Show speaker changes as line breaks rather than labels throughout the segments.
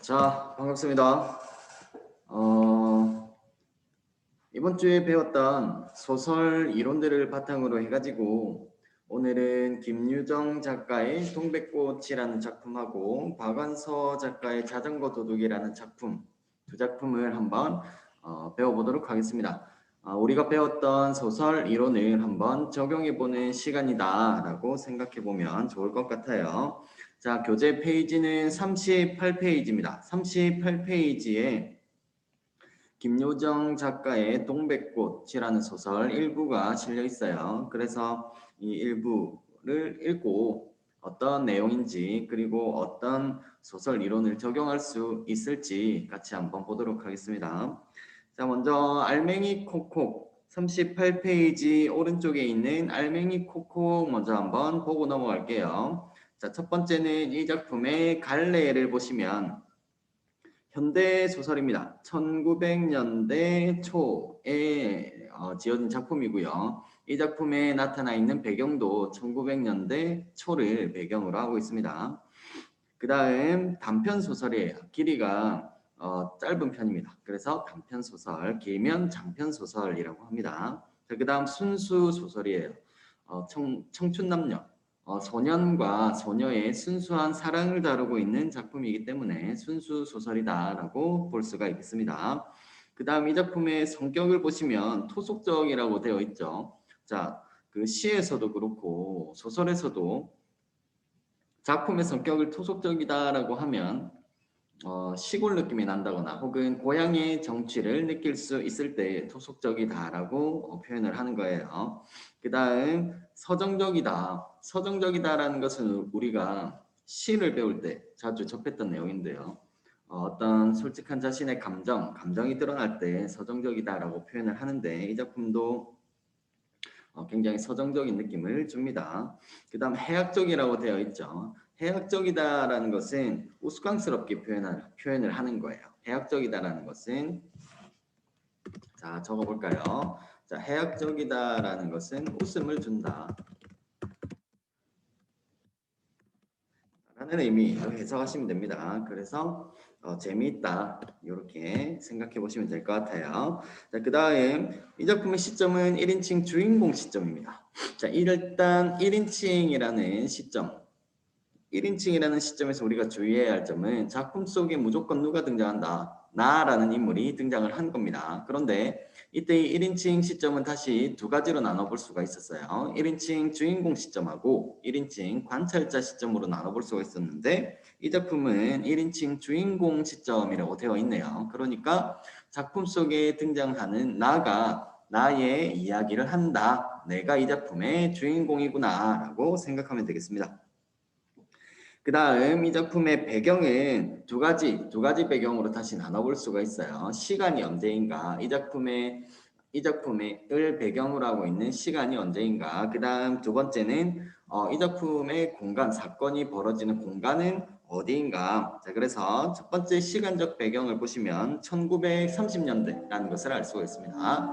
자, 반갑습니다. 이번 주에 배웠던 소설 이론들을 바탕으로 해가지고 오늘은 김유정 작가의 동백꽃이라는 작품하고 박완서 작가의 자전거 도둑이라는 작품, 두 작품을 한번 배워보도록 하겠습니다. 우리가 배웠던 소설 이론을 한번 적용해보는 시간이다라고 생각해보면 좋을 것 같아요. 자, 교재 페이지는 38페이지입니다. 38페이지에 김요정 작가의 동백꽃이라는 소설 일부가 실려 있어요. 그래서 이 일부를 읽고 어떤 내용인지 그리고 어떤 소설 이론을 적용할 수 있을지 같이 한번 보도록 하겠습니다. 자, 먼저 알맹이 콕콕 38페이지 오른쪽에 있는 알맹이 콕콕 먼저 한번 보고 넘어갈게요. 자, 첫 번째는 이 작품의 갈래를 보시면 현대 소설입니다. 1900년대 초에 지어진 작품이고요. 이 작품에 나타나 있는 배경도 1900년대 초를 배경으로 하고 있습니다. 그 다음 단편 소설이에요. 길이가 짧은 편입니다. 그래서 단편 소설, 길면 장편 소설이라고 합니다. 그 다음 순수 소설이에요. 청춘 남녀, 소년과 소녀의 순수한 사랑을 다루고 있는 작품이기 때문에 순수 소설이다라고 볼 수가 있겠습니다. 그 다음 이 작품의 성격을 보시면 토속적이라고 되어 있죠. 자, 그 시에서도 그렇고 소설에서도 작품의 성격을 토속적이다라고 하면 시골 느낌이 난다거나 혹은 고향의 정취를 느낄 수 있을 때 토속적이다라고 표현을 하는 거예요. 그 다음 서정적이다. 서정적이다라는 것은 우리가 시를 배울 때 자주 접했던 내용인데요. 어떤 솔직한 자신의 감정이 드러날 때 서정적이다라고 표현을 하는데 이 작품도 굉장히 서정적인 느낌을 줍니다. 그 다음 해학적이라고 되어 있죠. 해학적이다라는 것은 우스꽝스럽게 표현을 하는 거예요. 해학적이다라는 것은 자 적어볼까요? 자, 해학적이다라는 것은 웃음을 준다 라는 의미로 해석하시면 됩니다. 그래서 재미있다 이렇게 생각해 보시면 될 것 같아요. 자, 그 다음 이 작품의 시점은 1인칭 주인공 시점입니다. 자, 일단 1인칭이라는 시점 1인칭이라는 시점에서 우리가 주의해야 할 점은 작품 속에 무조건 누가 등장한다. 나라는 인물이 등장을 한 겁니다. 그런데 이때 이 1인칭 시점은 다시 두 가지로 나눠볼 수가 있었어요. 1인칭 주인공 시점하고 1인칭 관찰자 시점으로 나눠볼 수가 있었는데 이 작품은 1인칭 주인공 시점이라고 되어 있네요. 그러니까 작품 속에 등장하는 나가 나의 이야기를 한다. 내가 이 작품의 주인공이구나 라고 생각하면 되겠습니다. 그 다음 이 작품의 배경은 두 가지 배경으로 다시 나눠볼 수가 있어요. 시간이 언제인가, 이 작품을 배경으로 하고 있는 시간이 언제인가. 그 다음 두 번째는 이 작품의 공간, 사건이 벌어지는 공간은 어디인가. 자, 그래서 첫 번째 시간적 배경을 보시면 1930년대라는 것을 알 수가 있습니다.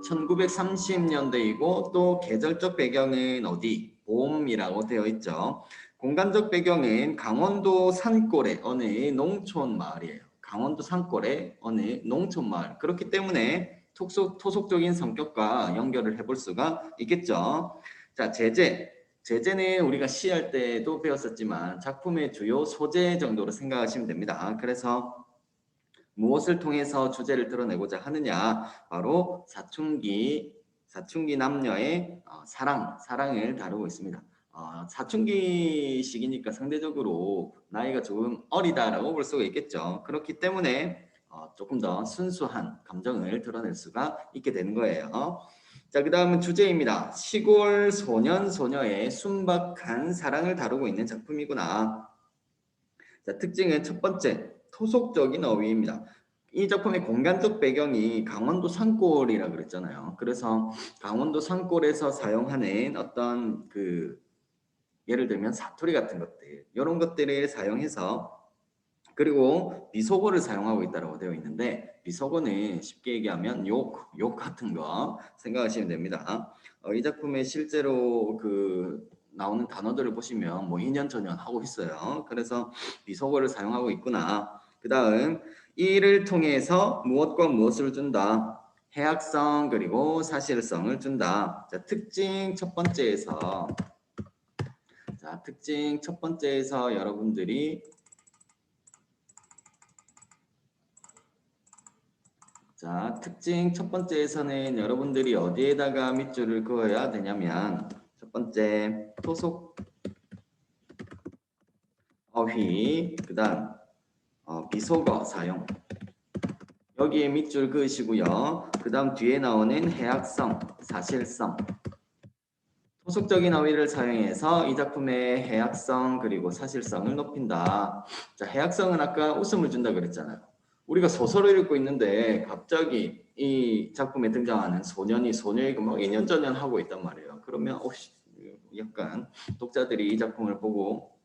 1930년대이고 또 계절적 배경은 어디? 봄이라고 되어 있죠. 공간적 배경은 강원도 산골의 어느 농촌 마을이에요. 강원도 산골의 어느 농촌 마을. 그렇기 때문에 토속적인 성격과 연결을 해볼 수가 있겠죠. 자, 제재는 우리가 시할 때도 배웠었지만 작품의 주요 소재 정도로 생각하시면 됩니다. 그래서 무엇을 통해서 주제를 드러내고자 하느냐? 바로 사춘기 남녀의 사랑을 다루고 있습니다. 사춘기 시기니까 상대적으로 나이가 조금 어리다라고 볼 수가 있겠죠. 그렇기 때문에 조금 더 순수한 감정을 드러낼 수가 있게 되는 거예요. 자, 그 다음은 주제입니다. 시골 소년 소녀의 순박한 사랑을 다루고 있는 작품이구나. 자, 특징은 첫 번째, 토속적인 어휘입니다. 이 작품의 공간적 배경이 강원도 산골이라 그랬잖아요. 그래서 강원도 산골에서 사용하는 어떤 예를 들면 사투리 같은 것들 이런 것들을 사용해서 그리고 비속어를 사용하고 있다고 되어 있는데 비속어는 쉽게 얘기하면 욕 같은 거 생각하시면 됩니다. 이 작품에 실제로 나오는 단어들을 보시면 뭐 2년 전년 하고 있어요. 그래서 비속어를 사용하고 있구나. 그 다음 이를 통해서 무엇과 무엇을 준다. 해악성 그리고 사실성을 준다. 자, 특징 첫 번째에서 여러분들이 특징 첫 번째에서는 여러분들이 어디에다가 밑줄을 그어야 되냐면 첫 번째 소속 어휘 그 다음 비속어 사용 여기에 밑줄 그으시고요. 그 다음 뒤에 나오는 해악성, 사실성 소속적인 어휘를 사용해서 이 작품의 해악성 그리고 사실성을 높인다. 자, 해악성은 아까 웃음을 준다 그랬잖아요. 우리가 소설을 읽고 있는데 갑자기 이 작품에 등장하는 소년이 소녀이고 막 2년 전년 하고 있단 말이에요. 그러면 약간 독자들이 이 작품을 보고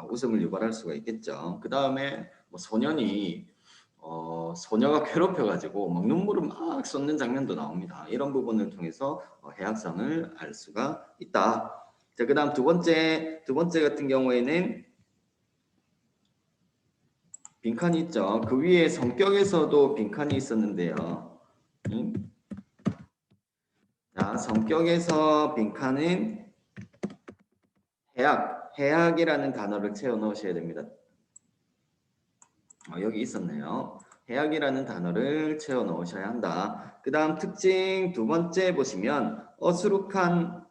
웃음을 유발할 수가 있겠죠. 그 다음에 뭐 소년이 소녀가 괴롭혀가지고 막 눈물을 막 쏟는 장면도 나옵니다. 이런 부분을 통해서 해악성을 알 수가 있다. 자, 그 다음 두 번째 같은 경우에는 빈칸이 있죠. 그 위에 성격에서도 빈칸이 있었는데요. 자, 성격에서 빈칸은 해악이라는 단어를 채워 넣으셔야 됩니다. 여기 있었네요. 해악이라는 단어를 채워 넣으셔야 한다. 그 다음 특징 두 번째 보시면 어수룩한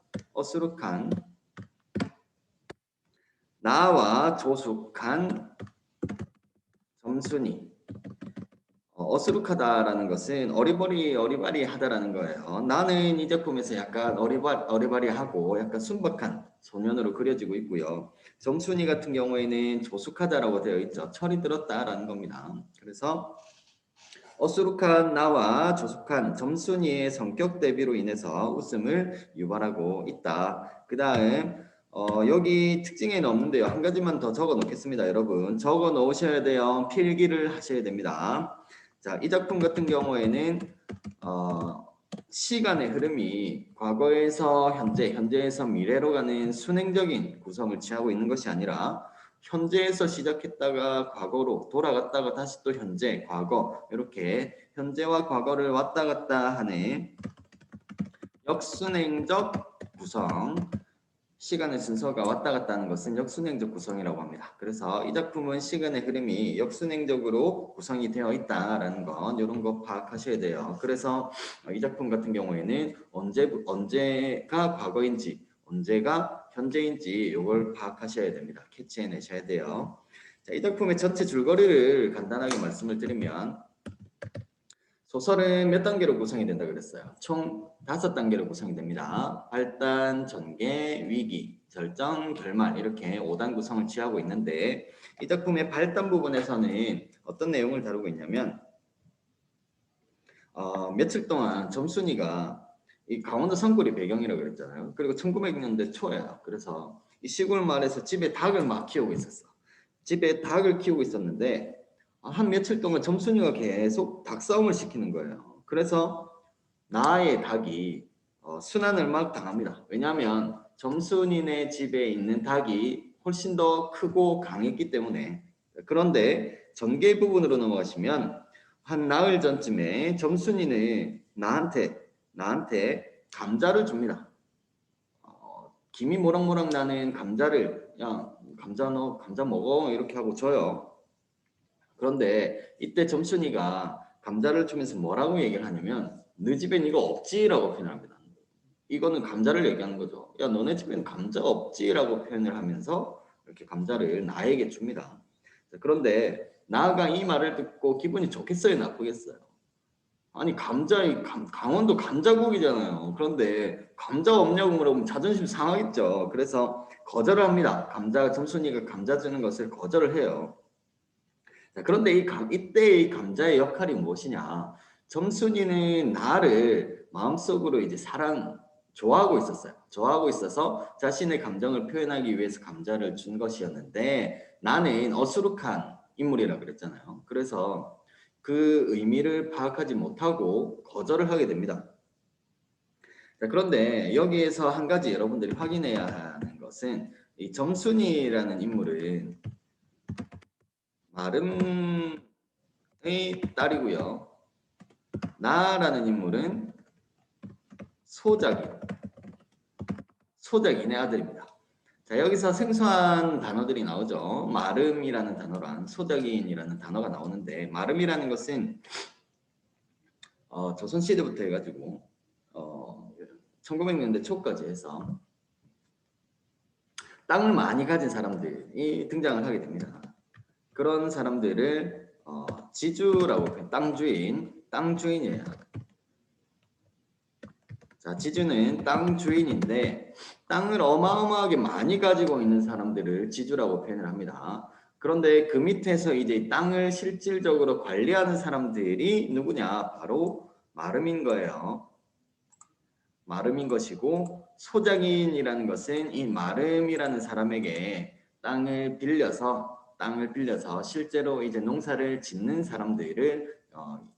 나와 조숙한 점순이 어수룩하다라는 것은 어리바리하다라는 거예요. 나는 이 작품에서 약간 어리바리하고 약간 순박한 소년으로 그려지고 있고요. 점순이 같은 경우에는 조숙하다라고 되어 있죠. 철이 들었다라는 겁니다. 그래서 어수룩한 나와 조숙한 점순이의 성격 대비로 인해서 웃음을 유발하고 있다. 그 다음 여기 특징에는 없는데요. 한 가지만 더 적어 놓겠습니다. 여러분 적어 놓으셔야 돼요. 필기를 하셔야 됩니다. 자, 이 작품 같은 경우에는 시간의 흐름이 과거에서 현재에서 미래로 가는 순행적인 구성을 취하고 있는 것이 아니라 현재에서 시작했다가 과거로 돌아갔다가 다시 또 현재, 과거 이렇게 현재와 과거를 왔다 갔다 하는 역순행적 구성 시간의 순서가 왔다 갔다 하는 것은 역순행적 구성이라고 합니다. 그래서 이 작품은 시간의 흐름이 역순행적으로 구성이 되어 있다라는 건 이런 거 파악하셔야 돼요. 그래서 이 작품 같은 경우에는 언제가 과거인지 언제가 현재인지 이걸 파악하셔야 됩니다. 캐치해내셔야 돼요. 자, 이 작품의 전체 줄거리를 간단하게 말씀을 드리면 소설은 몇 단계로 구성이 된다 그랬어요. 총 5단계로 구성이 됩니다. 발단, 전개, 위기, 절정, 결말 이렇게 5단 구성을 취하고 있는데 이 작품의 발단 부분에서는 어떤 내용을 다루고 있냐면 며칠 동안 점순이가 이 강원도 산골이 배경이라고 그랬잖아요. 그리고 1900년대 초예요. 그래서 이 시골 마을에서 집에 닭을 막 키우고 있었어. 집에 닭을 키우고 있었는데 한 며칠 동안 점순이가 계속 닭싸움을 시키는 거예요. 그래서 나의 닭이 순환을 막 당합니다. 왜냐하면 점순이네 집에 있는 닭이 훨씬 더 크고 강했기 때문에. 그런데 전개 부분으로 넘어가시면 한 나흘 전쯤에 점순이는 나한테 감자를 줍니다. 김이 모락모락 나는 감자를 야 감자 먹어 이렇게 하고 줘요. 그런데 이때 점순이가 감자를 주면서 뭐라고 얘기를 하냐면 너 집엔 이거 없지라고 표현합니다. 이거는 감자를 얘기하는 거죠. 야 너네 집엔 감자 없지라고 표현을 하면서 이렇게 감자를 나에게 줍니다. 그런데 나가 이 말을 듣고 기분이 좋겠어요, 나쁘겠어요? 아니 강원도 감자국이잖아요. 그런데 감자 없냐고 물어보면 자존심 상하겠죠. 그래서 거절을 합니다. 점순이가 감자 주는 것을 거절을 해요. 자, 그런데 이때 이 감자의 역할이 무엇이냐? 점순이는 나를 마음속으로 이제 좋아하고 있었어요. 좋아하고 있어서 자신의 감정을 표현하기 위해서 감자를 준 것이었는데 나는 어수룩한 인물이라 그랬잖아요. 그래서 그 의미를 파악하지 못하고 거절을 하게 됩니다. 자, 그런데 여기에서 한 가지 여러분들이 확인해야 하는 것은 이 점순이라는 인물은 마름의 딸이고요. 나라는 인물은 소작인의 아들입니다. 자, 여기서 생소한 단어들이 나오죠. 마름이라는 단어랑 소작인이라는 단어가 나오는데, 마름이라는 것은 조선시대부터 해가지고 1900년대 초까지 해서 땅을 많이 가진 사람들이 등장을 하게 됩니다. 그런 사람들을 지주라고 땅주인이에요. 자, 지주는 땅 주인인데 땅을 어마어마하게 많이 가지고 있는 사람들을 지주라고 표현을 합니다. 그런데 그 밑에서 이제 땅을 실질적으로 관리하는 사람들이 누구냐? 바로 마름인 거예요. 마름인 것이고, 소작인이라는 것은 이 마름이라는 사람에게 땅을 빌려서 실제로 이제 농사를 짓는 사람들을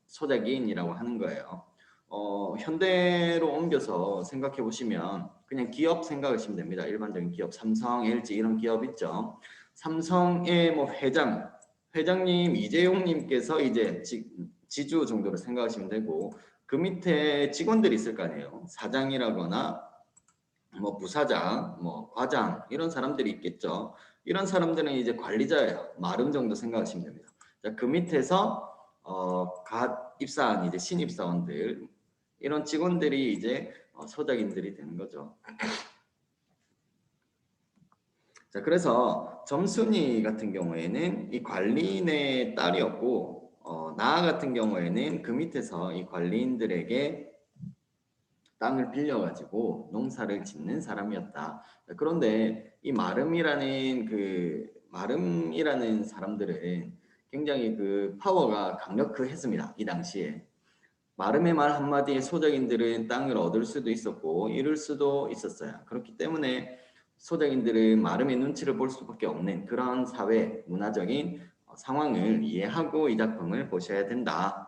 소작인이라고 하는 거예요. 현대로 옮겨서 생각해 보시면 그냥 기업 생각하시면 됩니다. 일반적인 기업, 삼성, LG 이런 기업 있죠. 삼성의 뭐 회장님 이재용님께서 이제 지주 정도로 생각하시면 되고, 그 밑에 직원들이 있을 거 아니에요. 사장이라거나 뭐 부사장, 뭐 과장 이런 사람들이 있겠죠. 이런 사람들은 이제 관리자예요. 마름 정도 생각하시면 됩니다. 자, 그 밑에서 갓 입사한 이제 신입사원들, 이런 직원들이 이제 소작인들이 되는 거죠. 자, 그래서 점순이 같은 경우에는 이 관리인의 딸이었고, 나 같은 경우에는 그 밑에서 이 관리인들에게 땅을 빌려가지고 농사를 짓는 사람이었다. 그런데 이 마름이라는 사람들은 굉장히 그 파워가 강력했습니다. 이 당시에. 마름의 말 한마디에 소작인들은 땅을 얻을 수도 있었고 잃을 수도 있었어요. 그렇기 때문에 소작인들은 마름의 눈치를 볼 수밖에 없는 그런 사회 문화적인 상황을 이해하고 이 작품을 보셔야 된다.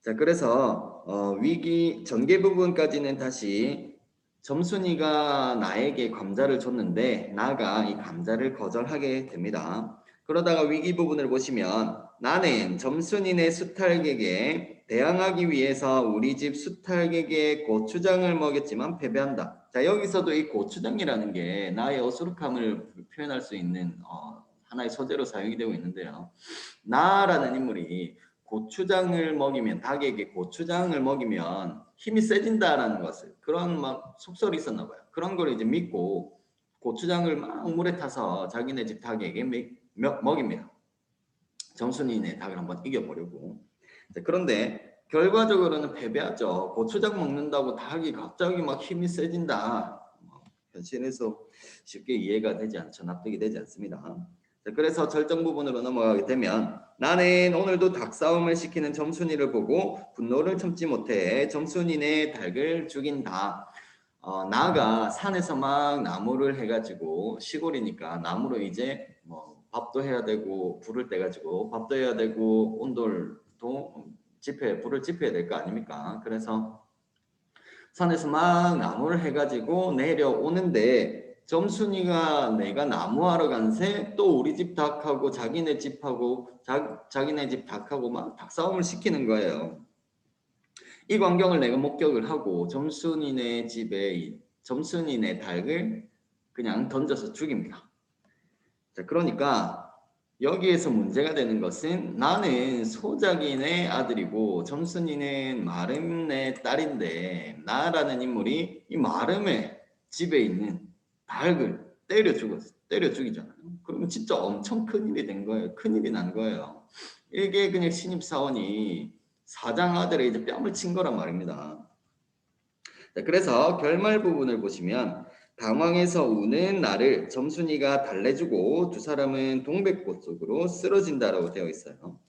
자, 그래서 위기 전개 부분까지는 다시 점순이가 나에게 감자를 줬는데 나가 이 감자를 거절하게 됩니다. 그러다가 위기 부분을 보시면 나는 점순이네 수탈객에 대항하기 위해서 우리 집 수탈객에 고추장을 먹였지만 패배한다. 자, 여기서도 이 고추장이라는 게 나의 어수룩함을 표현할 수 있는 하나의 소재로 사용이 되고 있는데요. 나라는 인물이 닭에게 고추장을 먹이면 힘이 세진다라는 것을, 그런 막 속설이 있었나 봐요. 그런 걸 이제 믿고 고추장을 막 물에 타서 자기네 집 닭에게 먹입니다. 점순이네 닭을 한번 이겨보려고. 그런데 결과적으로는 패배하죠. 고추장 먹는다고 닭이 갑자기 막 힘이 세진다. 현실에서 쉽게 이해가 되지 않죠. 납득이 되지 않습니다. 그래서 절정 부분으로 넘어가게 되면 나는 오늘도 닭싸움을 시키는 점순이를 보고 분노를 참지 못해 점순이네 닭을 죽인다. 나가 산에서 막 나무를 해가지고, 시골이니까 나무로 이제 뭐 밥도 해야 되고 불을 떼가지고 밥도 해야 되고 온돌도 불을 지펴야 될 거 아닙니까? 그래서 산에서 막 나무를 해가지고 내려오는데 점순이가 내가 나무하러 간 새 또 우리 집 닭하고 자기네 집하고 자기네 집 닭하고 막 닭싸움을 시키는 거예요. 이 광경을 내가 목격을 하고 점순이네 닭을 그냥 던져서 죽입니다. 자, 그러니까 여기에서 문제가 되는 것은 나는 소작인의 아들이고 점순이는 마름의 딸인데 나라는 인물이 이 마름의 집에 있는 닭을 때려 죽이잖아요. 그러면 진짜 엄청 큰일이 된 거예요. 큰일이 난 거예요. 이게 그냥 신입사원이 사장 아들의 이제 뺨을 친 거란 말입니다. 자, 그래서 결말 부분을 보시면 당황해서 우는 나를 점순이가 달래주고 두 사람은 동백꽃 속으로 쓰러진다라고 되어 있어요.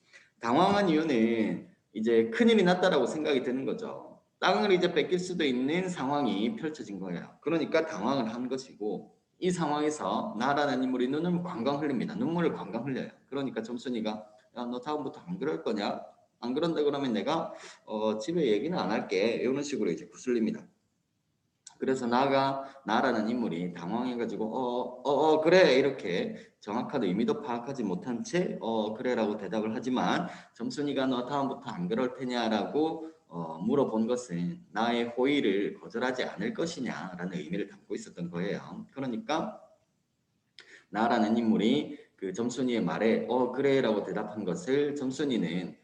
당황한 이유는 이제 큰일이 났다라고 생각이 드는 거죠. 땅을 이제 뺏길 수도 있는 상황이 펼쳐진 거예요. 그러니까 당황을 한 것이고, 이 상황에서 나라는 인물이 눈물을 광광 흘립니다. 그러니까 점순이가 야, 너 다음부터 안 그럴 거냐? 안 그런다 그러면 내가 집에 얘기는 안 할게. 이런 식으로 이제 구슬립니다. 그래서 나라는 인물이 당황해가지고 그래 이렇게 정확한 의미도 파악하지 못한 채 그래라고 대답을 하지만 점순이가 너 다음부터 안 그럴 테냐라고 물어본 것은 나의 호의를 거절하지 않을 것이냐라는 의미를 담고 있었던 거예요. 그러니까 나라는 인물이 그 점순이의 말에 그래라고 대답한 것을 점순이는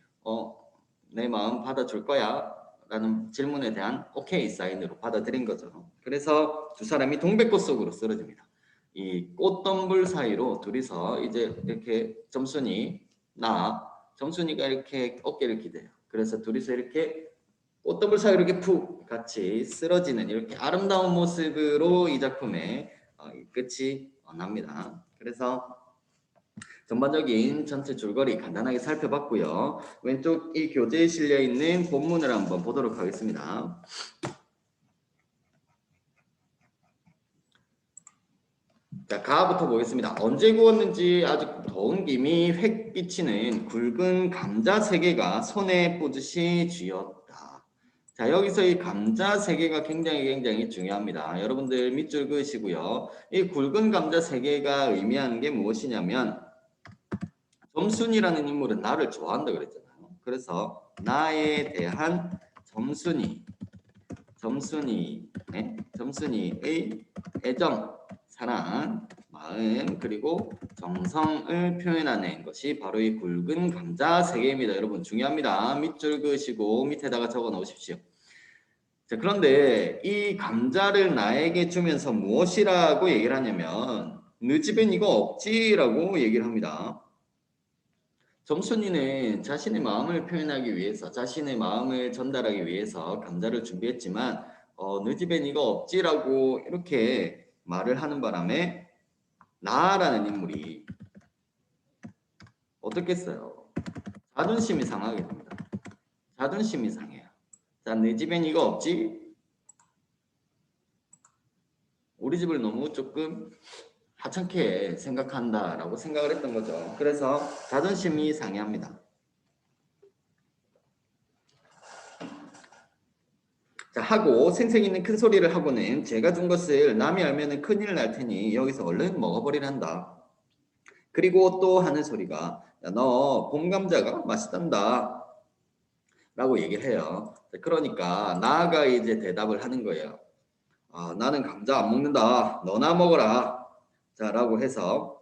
내 마음 받아줄 거야 라는 질문에 대한 오케이 사인으로 받아들인 거죠. 그래서 두 사람이 동백꽃 속으로 쓰러집니다. 이 꽃덤불 사이로 둘이서 이제 이렇게 점순이가 이렇게 어깨를 기대요. 그래서 둘이서 이렇게 꽃덤불 사이로 이렇게 푹 같이 쓰러지는 이렇게 아름다운 모습으로 이 작품의 끝이 납니다. 그래서 전반적인 전체 줄거리 간단하게 살펴봤고요. 왼쪽 이 교재에 실려 있는 본문을 한번 보도록 하겠습니다. 자, 가부터 보겠습니다. 언제 구웠는지 아주 더운 김이 획 비치는 굵은 감자 3개가 손에 뿌듯이 쥐었다. 자, 여기서 이 감자 3개가 굉장히 중요합니다. 여러분들 밑줄 그으시고요. 이 굵은 감자 3개가 의미하는 게 무엇이냐면 점순이라는 인물은 나를 좋아한다 그랬잖아요. 그래서 나에 대한 점순이의 애정, 사랑, 마음 그리고 정성을 표현하는 것이 바로 이 굵은 감자 3개입니다. 여러분 중요합니다. 밑줄 그으시고 밑에다가 적어 놓으십시오. 자, 그런데 이 감자를 나에게 주면서 무엇이라고 얘기를 하냐면 너 집엔 이거 없지라고 얘기를 합니다. 점순이는 자신의 마음을 표현하기 위해서 자신의 마음을 전달하기 위해서 감자를 준비했지만 너 집엔 이거 없지라고 이렇게 말을 하는 바람에 나라는 인물이 어떻겠어요? 자존심이 상하게 됩니다. 자존심이 상해요. 자, 내 집엔 이거 없지? 우리 집을 너무 조금 하찮게 생각한다라고 생각을 했던 거죠. 그래서 자존심이 상해합니다. 자, 하고 생생 있는 큰 소리를 하고는 제가 준 것을 남이 알면은 큰일 날 테니 여기서 얼른 먹어버리란다. 그리고 또 하는 소리가 야, 너 봄감자가 맛있단다 라고 얘기를 해요. 그러니까 나가 이제 대답을 하는 거예요. 나는 감자 안 먹는다. 너나 먹어라. 자, 라고 해서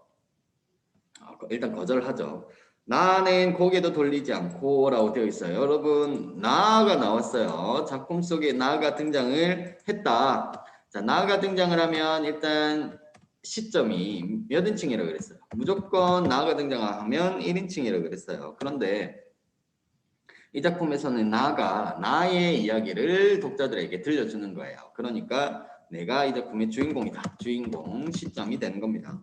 일단 거절을 하죠. 나는 고개도 돌리지 않고 라고 되어 있어요. 여러분 나가 나왔어요. 작품 속에 나가 등장을 했다. 자, 나가 등장을 하면 일단 시점이 몇 인칭이라고 그랬어요. 무조건 나가 등장하면 1인칭이라고 그랬어요. 그런데 이 작품에서는 나가 나의 이야기를 독자들에게 들려주는 거예요. 그러니까 내가 이 작품의 주인공이다. 주인공 시점이 되는 겁니다.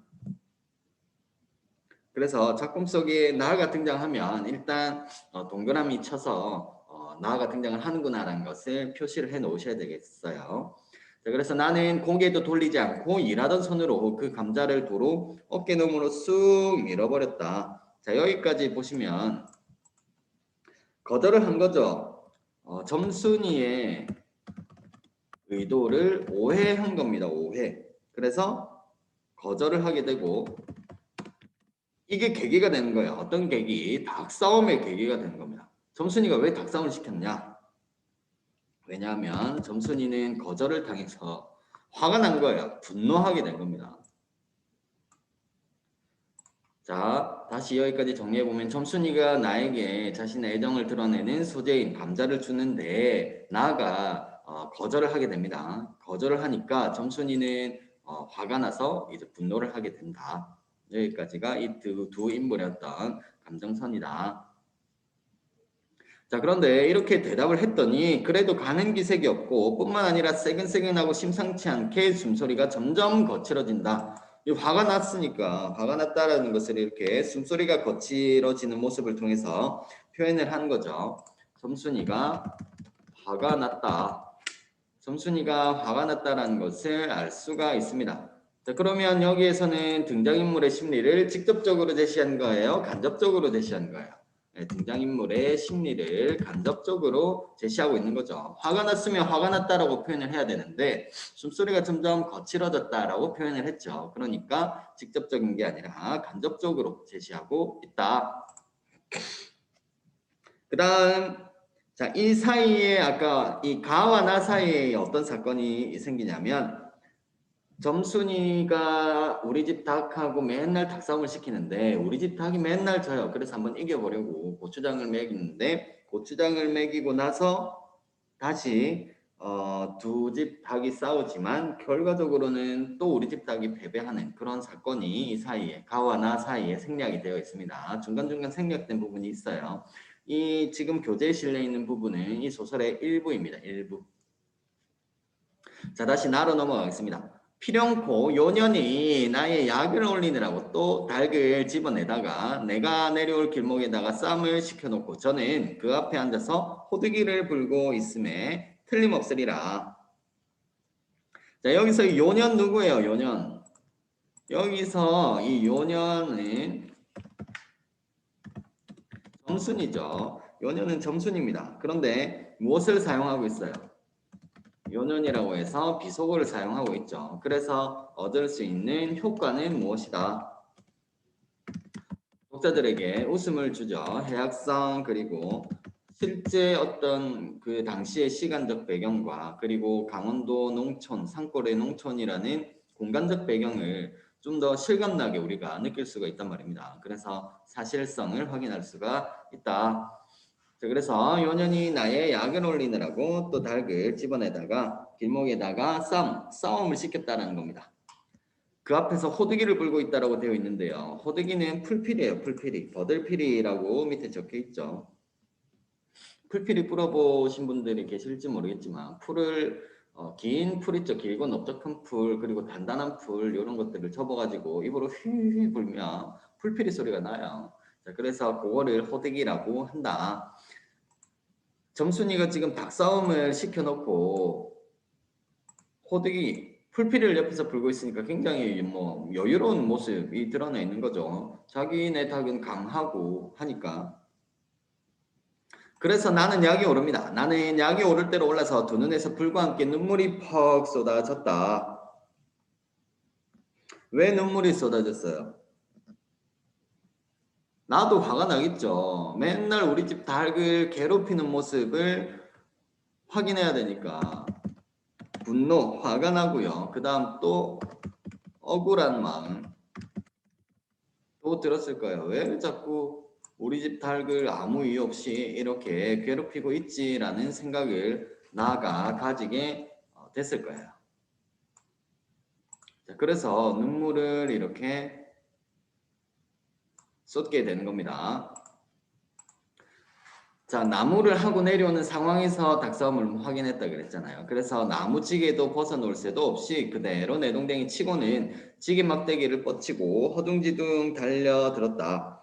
그래서 작품 속에 나가 등장하면 일단 동그라미 쳐서 나가 등장을 하는구나라는 것을 표시를 해 놓으셔야 되겠어요. 자, 그래서 나는 고개도 돌리지 않고 일하던 손으로 그 감자를 도로 어깨너머로 쑥 밀어버렸다. 자, 여기까지 보시면 거절을 한 거죠. 점순이의 의도를 오해한 겁니다. 오해. 그래서 거절을 하게 되고 이게 계기가 되는 거예요. 어떤 계기? 닭싸움의 계기가 되는 겁니다. 점순이가 왜 닭싸움을 시켰냐? 왜냐하면 점순이는 거절을 당해서 화가 난 거예요. 분노하게 된 겁니다. 자, 다시 여기까지 정리해보면 점순이가 나에게 자신의 애정을 드러내는 소재인 감자를 주는데 나가 거절을 하게 됩니다. 거절을 하니까 점순이는 화가 나서 이제 분노를 하게 된다. 여기까지가 이 두 인물의 어떤 감정선이다. 자, 그런데 이렇게 대답을 했더니 그래도 가는 기색이 없고 뿐만 아니라 새근새근하고 심상치 않게 숨소리가 점점 거칠어진다. 이 화가 났다라는 것을 이렇게 숨소리가 거칠어지는 모습을 통해서 표현을 하는 거죠. 점순이가 화가 났다라는 것을 알 수가 있습니다. 자, 그러면 여기에서는 등장인물의 심리를 직접적으로 제시한 거예요? 간접적으로 제시한 거예요? 등장인물의 심리를 간접적으로 제시하고 있는 거죠. 화가 났으면 화가 났다라고 표현을 해야 되는데 숨소리가 점점 거칠어졌다라고 표현을 했죠. 그러니까 직접적인 게 아니라 간접적으로 제시하고 있다. 그 다음 자, 이 사이에 아까 이 가와 나 사이에 어떤 사건이 생기냐면 점순이가 우리 집 닭하고 맨날 닭싸움을 시키는데 우리 집 닭이 맨날 져요. 그래서 한번 이겨보려고 고추장을 먹이는데 고추장을 먹이고 나서 다시 두 집 닭이 싸우지만 결과적으로는 또 우리 집 닭이 패배하는 그런 사건이 이 사이에 가와 나 사이에 생략이 되어 있습니다. 중간중간 생략된 부분이 있어요. 이 지금 교재에 실려 있는 부분은 이 소설의 일부입니다. 일부. 자, 다시 나로 넘어가겠습니다. 필연코 요년이 나의 약을 올리느라고 또 닭을 집어내다가 내가 내려올 길목에다가 쌈을 시켜놓고 저는 그 앞에 앉아서 호두기를 불고 있음에 틀림없으리라. 자, 여기서 요년 누구예요? 요년. 여기서 이 요년은 점순이죠. 요년은 점순입니다. 그런데 무엇을 사용하고 있어요? 요년이라고 해서 비속어를 사용하고 있죠. 그래서 얻을 수 있는 효과는 무엇이다? 독자들에게 웃음을 주죠. 해학성 그리고 실제 어떤 그 당시의 시간적 배경과 그리고 강원도 농촌, 산골의 농촌이라는 공간적 배경을 좀 더 실감나게 우리가 느낄 수가 있단 말입니다. 그래서 사실성을 확인할 수가 있다. 그래서 요년이 나의 약을 올리느라고 또 닭을 집어내다가 길목에다가 싸움을 시켰다는 겁니다. 그 앞에서 호두기를 불고 있다라고 되어 있는데요. 호두기는 풀필이에요. 풀필이. 버들필이라고 밑에 적혀 있죠. 풀필이 불어보신 분들이 계실지 모르겠지만 풀을 긴 풀 있죠. 길고 넓적한 풀 그리고 단단한 풀 이런 것들을 접어가지고 입으로 휘휘 불면 풀필이 소리가 나요. 자, 그래서 그거를 호두기라고 한다. 점순이가 지금 닭싸움을 시켜놓고 호두기 풀피를 옆에서 불고 있으니까 굉장히 뭐 여유로운 모습이 드러나 있는 거죠. 자기네 닭은 강하고 하니까. 그래서 나는 약이 오릅니다. 나는 약이 오를 대로 올라서 두 눈에서 불과 함께 눈물이 퍽 쏟아졌다. 왜 눈물이 쏟아졌어요? 나도 화가 나겠죠. 맨날 우리 집 닭을 괴롭히는 모습을 확인해야 되니까. 분노, 화가 나고요. 그 다음 또 억울한 마음 또 들었을 거예요. 왜 자꾸 우리 집 닭을 아무 이유 없이 이렇게 괴롭히고 있지라는 생각을 나가 가지게 됐을 거예요. 자, 그래서 눈물을 이렇게 쏟게 되는 겁니다. 자, 나무를 하고 내려오는 상황에서 닭싸움을 확인했다 그랬잖아요. 그래서 나무지게도 벗어놓을 새도 없이 그대로 내동댕이 치고는 지게 막대기를 뻗치고 허둥지둥 달려들었다.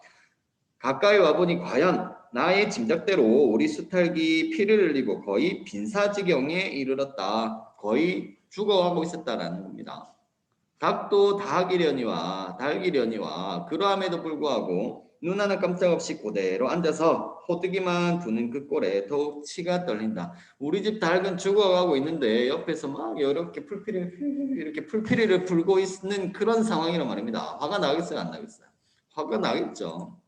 가까이 와보니 과연 나의 짐작대로 우리 수탈기 피를 흘리고 거의 빈사지경에 이르렀다. 거의 죽어가고 있었다라는 겁니다. 닭도 닭이려니와 그러함에도 불구하고 눈 하나 깜짝 없이 그대로 앉아서 호두기만 두는 그 꼴에 더욱 치가 떨린다. 우리 집 닭은 죽어가고 있는데 옆에서 막 이렇게 풀피리를 불고 있는 그런 상황이란 말입니다. 화가 나겠어요, 안 나겠어요? 화가 나겠죠.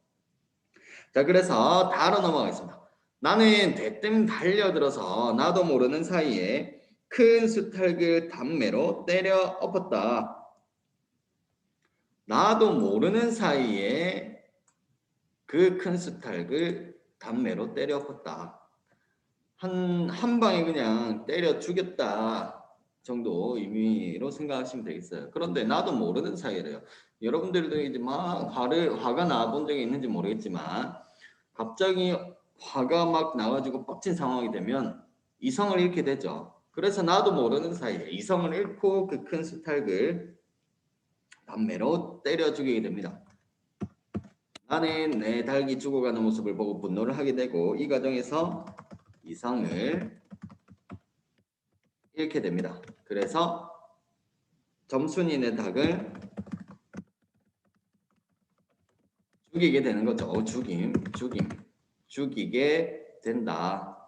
자, 그래서 다로 넘어가겠습니다. 나는 대뜸 달려들어서 나도 모르는 사이에 큰 수탉을 담매로 때려 엎었다. 나도 모르는 사이에 그 큰 수탉을 담매로 때려 엎었다. 한 방에 그냥 때려 죽였다 정도 의미로 생각하시면 되겠어요. 그런데 나도 모르는 사이래요. 여러분들도 이제 막 화가 나 본 적이 있는지 모르겠지만 갑자기 화가 막 나가지고 빡친 상황이 되면 이성을 잃게 되죠. 그래서 나도 모르는 사이에 이성을 잃고 그 큰 수탉을 담매로 때려 죽이게 됩니다. 나는 내 닭이 죽어가는 모습을 보고 분노를 하게 되고 이 과정에서 이성을 잃게 됩니다. 그래서 점순이네 닭을 죽이게 되는 거죠. 죽임. 죽이게 된다.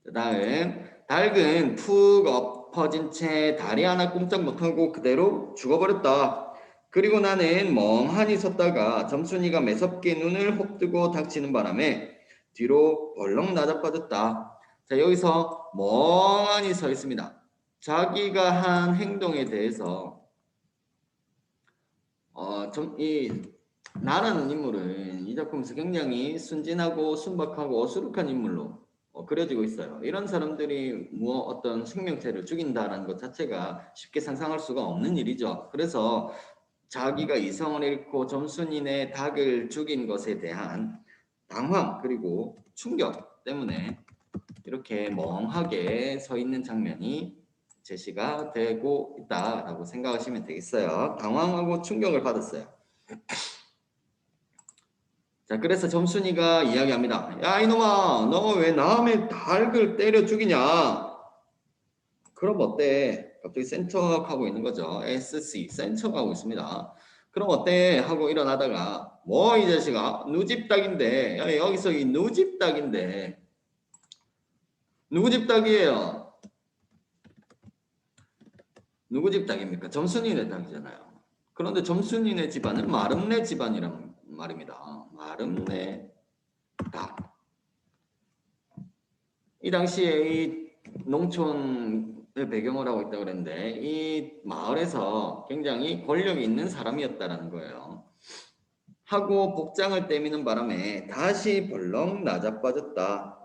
그 다음 닭은 푹 엎어진 채 다리 하나 꼼짝 못하고 그대로 죽어버렸다. 그리고 나는 멍하니 섰다가 점순이가 매섭게 눈을 혹 뜨고 닥치는 바람에 뒤로 벌렁 나자빠졌다. 자, 여기서 멍하니 서 있습니다. 자기가 한 행동에 대해서 나라는 인물은 이 작품에서 굉장히 순진하고 순박하고 어수룩한 인물로 그려지고 있어요. 이런 사람들이 어떤 생명체를 죽인다는 것 자체가 쉽게 상상할 수가 없는 일이죠. 그래서 자기가 이성을 잃고 점순이네 닭을 죽인 것에 대한 당황 그리고 충격 때문에 이렇게 멍하게 서 있는 장면이 제시가 되고 있다라고 생각하시면 되겠어요. 당황하고 충격을 받았어요. 자, 그래서 점순이가 이야기합니다. 야, 이놈아, 너 왜 남의 닭을 때려 죽이냐? 그럼 어때? 갑자기 센 척하고 있는 거죠. SC, 센 척하고 있습니다. 그럼 어때? 하고 일어나다가 뭐 이 자식아, 누집 닭인데, 야, 여기서 이 누집 닭인데 누구 집 닭이에요? 누구 집 닭입니까? 점순이네 닭이잖아요. 그런데 점순이네 집안은 마름네 집안이란 말입니다. 마름네 닭. 이 당시에 이 농촌을 배경으로 하고 있다고 그랬는데 이 마을에서 굉장히 권력이 있는 사람이었다라는 거예요. 하고 복장을 떼미는 바람에 다시 벌렁 나자빠졌다.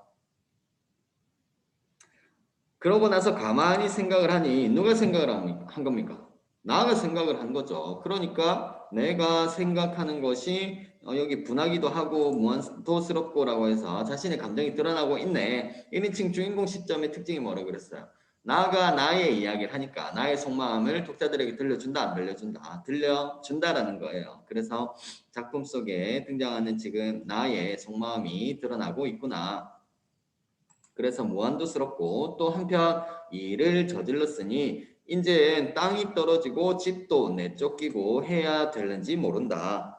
그러고 나서 가만히 생각을 하니 누가 생각을 한 겁니까? 나가 생각을 한 거죠. 그러니까 내가 생각하는 것이 여기 분하기도 하고 무한도스럽고라고 해서 자신의 감정이 드러나고 있네. 1인칭 주인공 시점의 특징이 뭐라고 그랬어요? 나가 나의 이야기를 하니까 나의 속마음을 독자들에게 들려준다, 안 들려준다? 들려준다라는 거예요. 그래서 작품 속에 등장하는 지금 나의 속마음이 드러나고 있구나. 그래서 무한도스럽고 또 한편 일을 저질렀으니 이제 땅이 떨어지고 집도 내쫓기고 해야 될는지 모른다.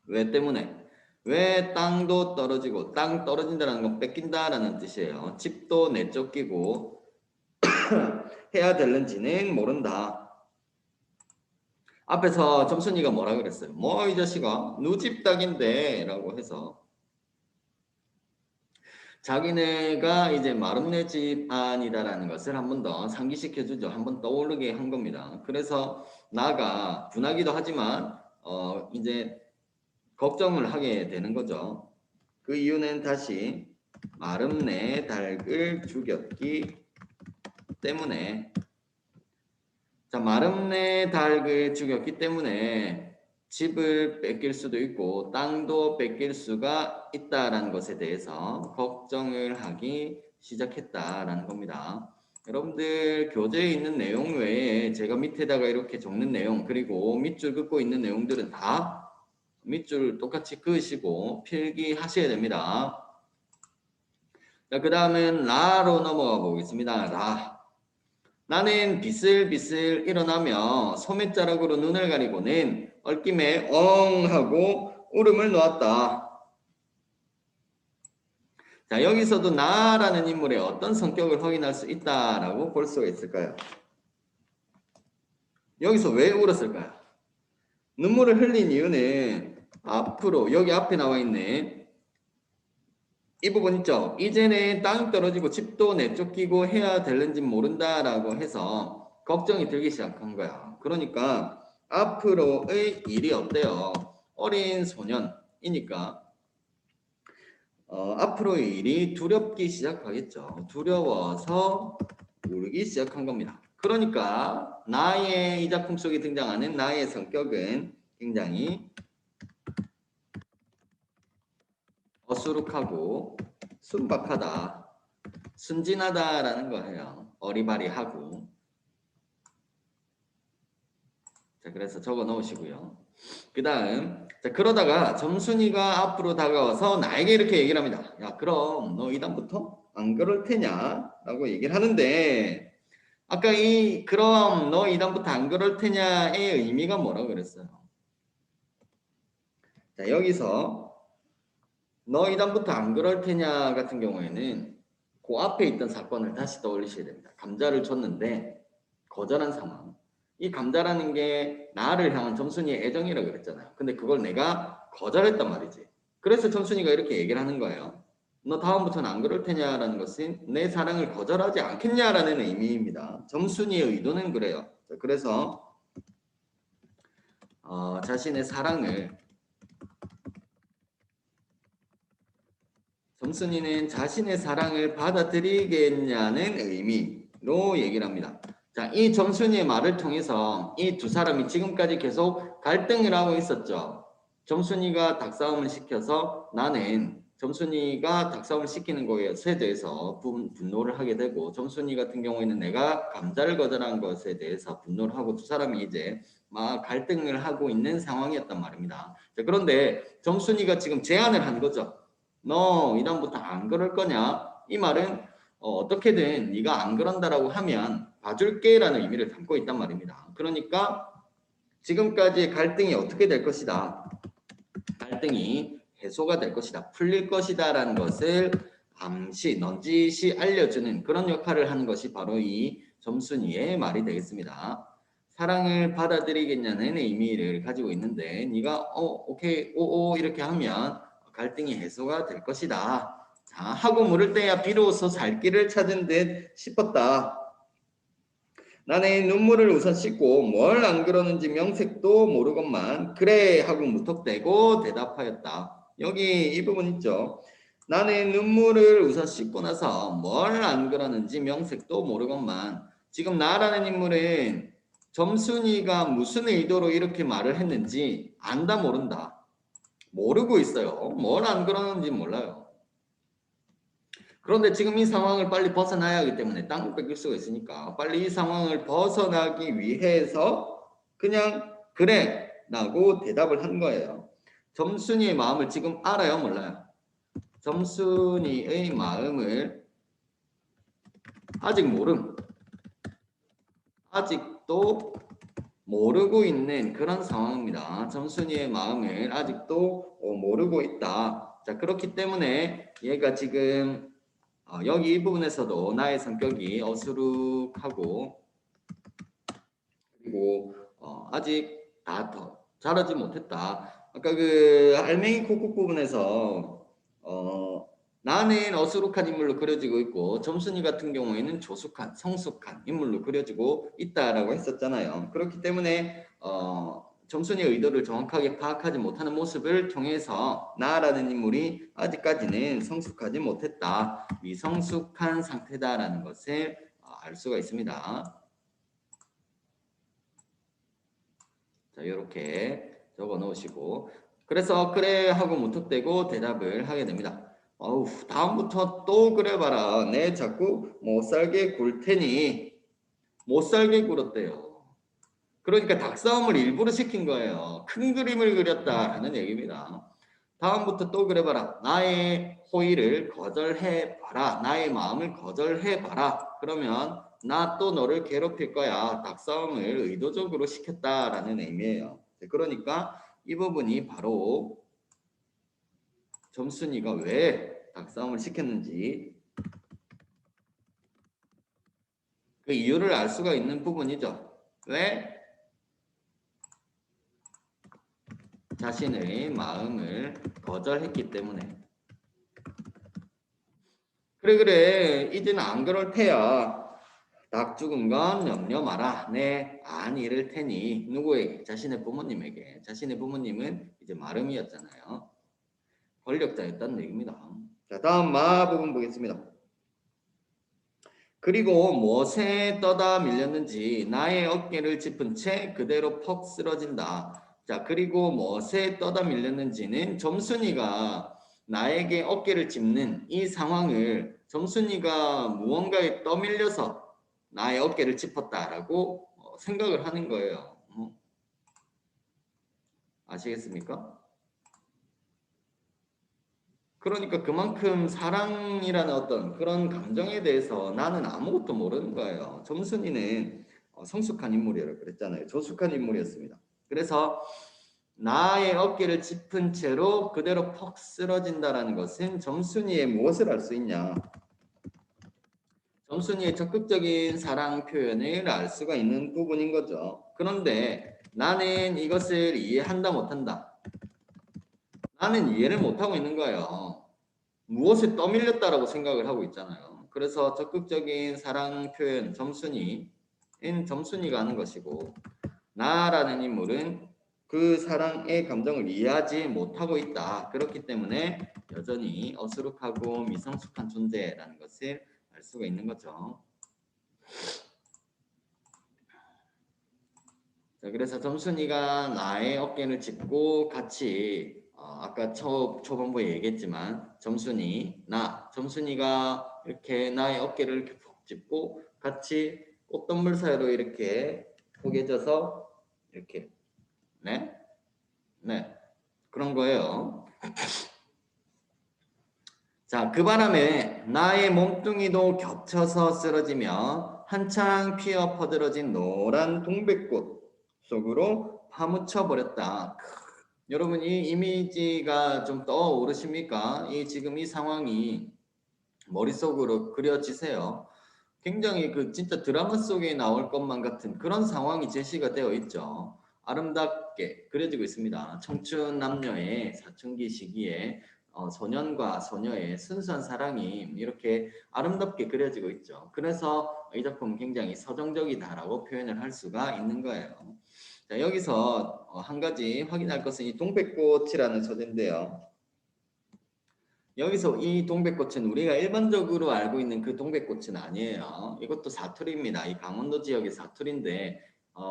왜 때문에? 왜 땅도 떨어지고 땅 떨어진다는 건 뺏긴다라는 뜻이에요. 집도 내쫓기고 해야 될는지는 모른다. 앞에서 점순이가 뭐라 그랬어요? 뭐 이 자식아 누집 닭인데 라고 해서 자기네가 이제 마름네 집안이다라는 것을 한 번 더 상기시켜주죠. 한 번 떠오르게 한 겁니다. 그래서 나가 분하기도 하지만 이제 걱정을 하게 되는 거죠. 그 이유는 다시 마름네 닭을 죽였기 때문에 자 마름네 닭을 죽였기 때문에 집을 뺏길 수도 있고 땅도 뺏길 수가 있다라는 것에 대해서 걱정을 하기 시작했다라는 겁니다. 여러분들 교재에 있는 내용 외에 제가 밑에다가 이렇게 적는 내용 그리고 밑줄 긋고 있는 내용들은 다 밑줄 똑같이 그으시고 필기하셔야 됩니다. 자, 그 다음은 라로 넘어가 보겠습니다. 라. 나는 비슬비슬 일어나며 소매자락으로 눈을 가리고는 얽김에 엉 하고 울음을 놓았다. 자, 여기서도 나라는 인물의 어떤 성격을 확인할 수 있다라고 볼 수가 있을까요? 여기서 왜 울었을까요? 눈물을 흘린 이유는 앞으로 여기 앞에 나와 있는 이 부분 있죠. 이제는 땅이 떨어지고 집도 내쫓기고 해야 될는지 모른다라고 해서 걱정이 들기 시작한 거야. 그러니까 앞으로의 일이 어때요? 어린 소년이니까 앞으로의 일이 두렵기 시작하겠죠. 두려워서 울기 시작한 겁니다. 그러니까 나의 이 작품 속에 등장하는 나의 성격은 굉장히 어수룩하고 순박하다, 순진하다라는 거예요. 어리바리하고. 자, 그래서 적어 놓으시고요. 그 다음, 자, 그러다가 점순이가 앞으로 다가와서 나에게 이렇게 얘기를 합니다. 야, 그럼 너 이다음부터 안 그럴 테냐? 라고 얘기를 하는데, 아까 이 그럼 너 이다음부터 안 그럴 테냐의 의미가 뭐라고 그랬어요? 자, 여기서 너 이다음부터 안 그럴 테냐 같은 경우에는 그 앞에 있던 사건을 다시 떠올리셔야 됩니다. 감자를 줬는데 거절한 상황. 이 감자라는 게 나를 향한 점순이의 애정이라고 그랬잖아요. 근데 그걸 내가 거절했단 말이지. 그래서 점순이가 이렇게 얘기를 하는 거예요. 너 다음부터는 안 그럴 테냐라는 것은 내 사랑을 거절하지 않겠냐라는 의미입니다. 점순이의 의도는 그래요. 그래서 자신의 사랑을 점순이는 자신의 사랑을 받아들이겠냐는 의미로 얘기를 합니다. 자, 이 점순이의 말을 통해서 이 두 사람이 지금까지 계속 갈등을 하고 있었죠. 점순이가 닭싸움을 시켜서 나는 점순이가 닭싸움을 시키는 것에 대해서 분노를 하게 되고 점순이 같은 경우에는 내가 감자를 거절한 것에 대해서 분노를 하고 두 사람이 이제 막 갈등을 하고 있는 상황이었단 말입니다. 자, 그런데 점순이가 지금 제안을 한 거죠. 너 이다음부터 안 그럴 거냐? 이 말은 어떻게든 네가 안 그런다라고 하면 봐줄게라는 의미를 담고 있단 말입니다. 그러니까 지금까지의 갈등이 어떻게 될 것이다. 갈등이 해소가 될 것이다. 풀릴 것이다라는 것을 암시, 넌지시 알려주는 그런 역할을 하는 것이 바로 이 점순이의 말이 되겠습니다. 사랑을 받아들이겠냐는 의미를 가지고 있는데 네가 오케이 오오 이렇게 하면 갈등이 해소가 될 것이다. 자, 하고 물을 때야 비로소 살 길을 찾은 듯 싶었다. 나는 눈물을 우선 씻고 뭘 안 그러는지 명색도 모르건만 그래 하고 무턱대고 대답하였다. 여기 이 부분 있죠. 나는 눈물을 우선 씻고 나서 뭘 안 그러는지 명색도 모르건만 지금 나라는 인물은 점순이가 무슨 의도로 이렇게 말을 했는지 안다 모른다. 모르고 있어요. 뭘 안 그러는지 몰라요. 그런데 지금 이 상황을 빨리 벗어나야 하기 때문에 땅을 뺏길 수가 있으니까 빨리 이 상황을 벗어나기 위해서 그냥 그래 라고 대답을 한 거예요. 점순이의 마음을 지금 알아요 몰라요? 점순이의 마음을 아직 모름. 아직도 모르고 있는 그런 상황입니다. 점순이의 마음을 아직도 모르고 있다. 자, 그렇기 때문에 얘가 지금 여기 이 부분에서도 나의 성격이 어수룩하고 그리고 아직 다 더 자라지 못했다. 아까 그 알맹이 콕콕 부분에서 나는 어수룩한 인물로 그려지고 있고 점순이 같은 경우에는 조숙한 성숙한 인물로 그려지고 있다라고 했었잖아요. 그렇기 때문에 점순이의 의도를 정확하게 파악하지 못하는 모습을 통해서 나라는 인물이 아직까지는 성숙하지 못했다. 미성숙한 상태다라는 것을 알 수가 있습니다. 자, 이렇게 적어 놓으시고 그래서 그래 하고 무턱대고 대답을 하게 됩니다. 어우, 다음부터 또 그래봐라. 내 자꾸 못살게 굴 테니 못살게 굴었대요. 그러니까 닭싸움을 일부러 시킨 거예요. 큰 그림을 그렸다라는 얘기입니다. 다음부터 또 그래봐라. 나의 호의를 거절해봐라. 나의 마음을 거절해봐라. 그러면 나 또 너를 괴롭힐 거야. 닭싸움을 의도적으로 시켰다라는 의미예요. 그러니까 이 부분이 바로 점순이가 왜 닭싸움을 시켰는지 그 이유를 알 수가 있는 부분이죠. 왜? 자신의 마음을 거절했기 때문에. 그래 이제는 안 그럴 테야. 닭 죽은 건 염려 마라. 내 안 이를 테니. 누구에게? 자신의 부모님에게. 자신의 부모님은 이제 마름이었잖아요. 권력자였다는 얘기입니다. 자, 다음 마 부분 보겠습니다. 그리고 무엇에 떠다 밀렸는지 나의 어깨를 짚은 채 그대로 퍽 쓰러진다. 자, 그리고 무엇에 떠다 밀렸는지는 점순이가 나에게 어깨를 짚는 이 상황을 점순이가 무언가에 떠밀려서 나의 어깨를 짚었다라고 생각을 하는 거예요. 아시겠습니까? 그러니까 그만큼 사랑이라는 어떤 그런 감정에 대해서 나는 아무것도 모르는 거예요. 점순이는 성숙한 인물이라고 그랬잖아요. 조숙한 인물이었습니다. 그래서 나의 어깨를 짚은 채로 그대로 퍽 쓰러진다라는 것은 점순이의 무엇을 알 수 있냐? 점순이의 적극적인 사랑 표현을 알 수가 있는 부분인 거죠. 그런데 나는 이것을 이해한다 못한다. 나는 이해를 못하고 있는 거예요. 무엇에 떠밀렸다라고 생각을 하고 있잖아요. 그래서 적극적인 사랑 표현 점순이는 점순이가 하는 것이고 나라는 인물은 그 사랑의 감정을 이해하지 못하고 있다. 그렇기 때문에 여전히 어수룩하고 미성숙한 존재라는 것을 알 수가 있는 거죠. 자, 그래서 점순이가 나의 어깨를 짚고 같이 아까 초반부에 얘기했지만 점순이가 이렇게 나의 어깨를 이렇게 푹 짚고 같이 꽃don물 사이로 이렇게 포개져서 이렇게 네 그런 거예요. 자, 그 바람에 나의 몸뚱이도 겹쳐서 쓰러지며 한창 피어 퍼들어진 노란 동백꽃 속으로 파묻혀 버렸다. 여러분 이 이미지가 좀 떠오르십니까? 지금 이 상황이 머릿속으로 그려지세요. 굉장히 그 진짜 드라마 속에 나올 것만 같은 그런 상황이 제시가 되어 있죠. 아름답게 그려지고 있습니다. 청춘 남녀의 사춘기 시기에 소년과 소녀의 순수한 사랑이 이렇게 아름답게 그려지고 있죠. 그래서 이 작품은 굉장히 서정적이다라고 표현을 할 수가 있는 거예요. 자, 여기서 한 가지 확인할 것은 이 동백꽃이라는 소재인데요. 여기서 이 동백꽃은 우리가 일반적으로 알고 있는 그 동백꽃은 아니에요. 이것도 사투리입니다. 이 강원도 지역의 사투리인데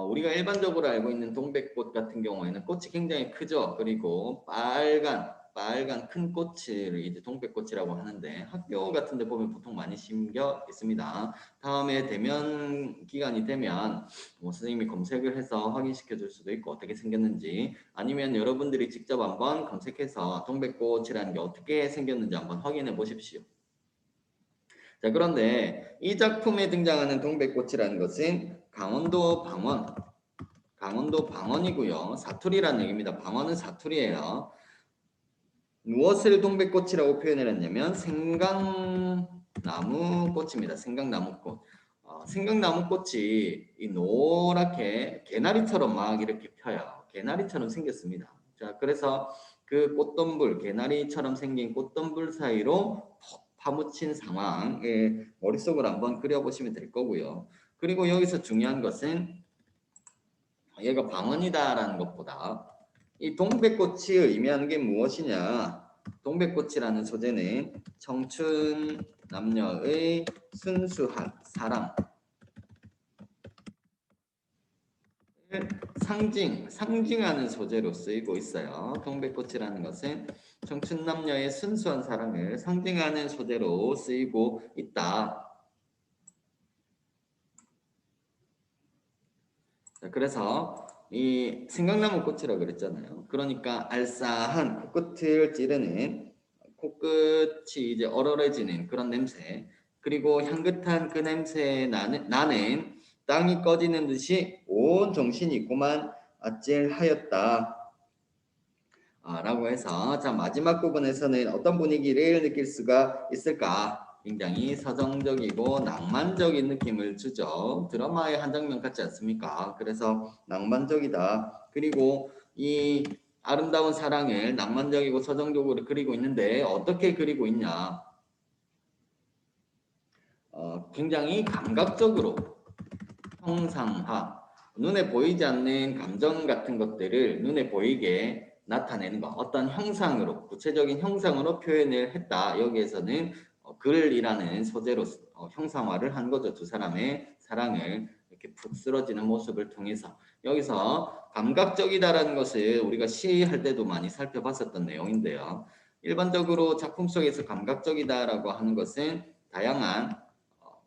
우리가 일반적으로 알고 있는 동백꽃 같은 경우에는 꽃이 굉장히 크죠. 그리고 빨간 큰 꽃을 이제 동백꽃이라고 하는데 학교 같은 데 보면 보통 많이 심겨 있습니다. 다음에 대면 기간이 되면 선생님이 검색을 해서 확인시켜 줄 수도 있고 어떻게 생겼는지 아니면 여러분들이 직접 한번 검색해서 동백꽃이라는 게 어떻게 생겼는지 한번 확인해 보십시오. 자, 그런데 이 작품에 등장하는 동백꽃이라는 것은 강원도 방언이고요. 사투리라는 얘기입니다. 방언은 사투리예요. 무엇을 동백꽃이라고 표현을 했냐면 생강나무 꽃입니다. 생강나무꽃. 생강나무꽃이 이 노랗게 개나리처럼 막 이렇게 펴요. 개나리처럼 생겼습니다. 자, 그래서 그 꽃덤불, 개나리처럼 생긴 꽃덤불 사이로 퍽 파묻힌 상황에 머릿속으로 한번 그려보시면 될 거고요. 그리고 여기서 중요한 것은 얘가 방언이다라는 것보다 이 동백꽃이 의미하는 게 무엇이냐? 동백꽃이라는 소재는 청춘 남녀의 순수한 사랑 상징하는 소재로 쓰이고 있어요. 동백꽃이라는 것은 청춘 남녀의 순수한 사랑을 상징하는 소재로 쓰이고 있다. 자, 그래서 이 생강나무 꽃이라고 그랬잖아요. 그러니까 알싸한 코끝을 찌르는 코끝이 이제 얼얼해지는 그런 냄새 그리고 향긋한 그 냄새 나는 땅이 꺼지는 듯이 온 정신이 고만 아찔하였다. 라고 해서 자 마지막 부분에서는 어떤 분위기를 느낄 수가 있을까? 굉장히 서정적이고 낭만적인 느낌을 주죠. 드라마의 한 장면 같지 않습니까? 그래서 낭만적이다. 그리고 이 아름다운 사랑을 낭만적이고 서정적으로 그리고 있는데 어떻게 그리고 있냐? 굉장히 감각적으로 형상화, 눈에 보이지 않는 감정 같은 것들을 눈에 보이게 나타내는 것, 어떤 형상으로, 구체적인 형상으로 표현을 했다. 여기에서는 글이라는 소재로 형상화를 한 거죠. 두 사람의 사랑을 이렇게 푹 쓰러지는 모습을 통해서. 여기서 감각적이다라는 것을 우리가 시할 때도 많이 살펴봤었던 내용인데요. 일반적으로 작품 속에서 감각적이다라고 하는 것은 다양한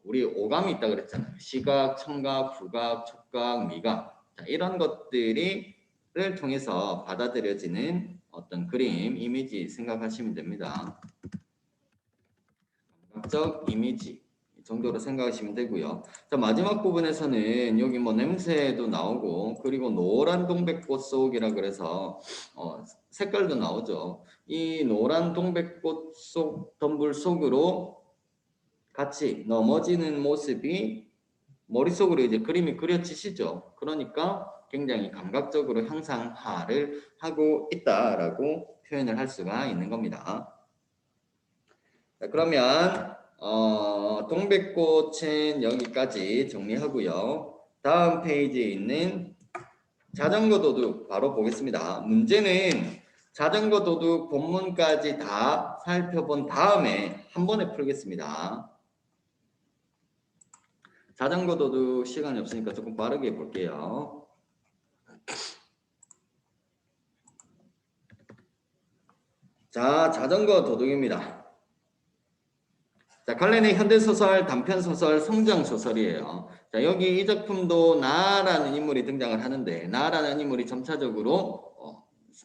우리 오감이 있다 그랬잖아요. 시각, 청각, 후각, 촉각, 미각. 자, 이런 것들을 통해서 받아들여지는 어떤 그림, 이미지 생각하시면 됩니다. 감각적 이미지. 정도로 생각하시면 되고요. 자, 마지막 부분에서는 여기 뭐 냄새도 나오고 그리고 노란 동백꽃 속이라 그래서 색깔도 나오죠. 이 노란 동백꽃 속 덤불 속으로 같이 넘어지는 모습이 머릿속으로 이제 그림이 그려지시죠. 그러니까 굉장히 감각적으로 형상화를 하고 있다라고 표현을 할 수가 있는 겁니다. 자, 그러면 동백꽃은 여기까지 정리하고요. 다음 페이지에 있는 자전거 도둑 바로 보겠습니다. 문제는 자전거 도둑 본문까지 다 살펴본 다음에 한 번에 풀겠습니다. 자전거 도둑 시간이 없으니까 조금 빠르게 볼게요. 자, 자전거 도둑입니다. 자, 칼렌의 현대소설, 단편소설, 성장소설이에요. 자, 여기 이 작품도 나라는 인물이 등장을 하는데 나라는 인물이 점차적으로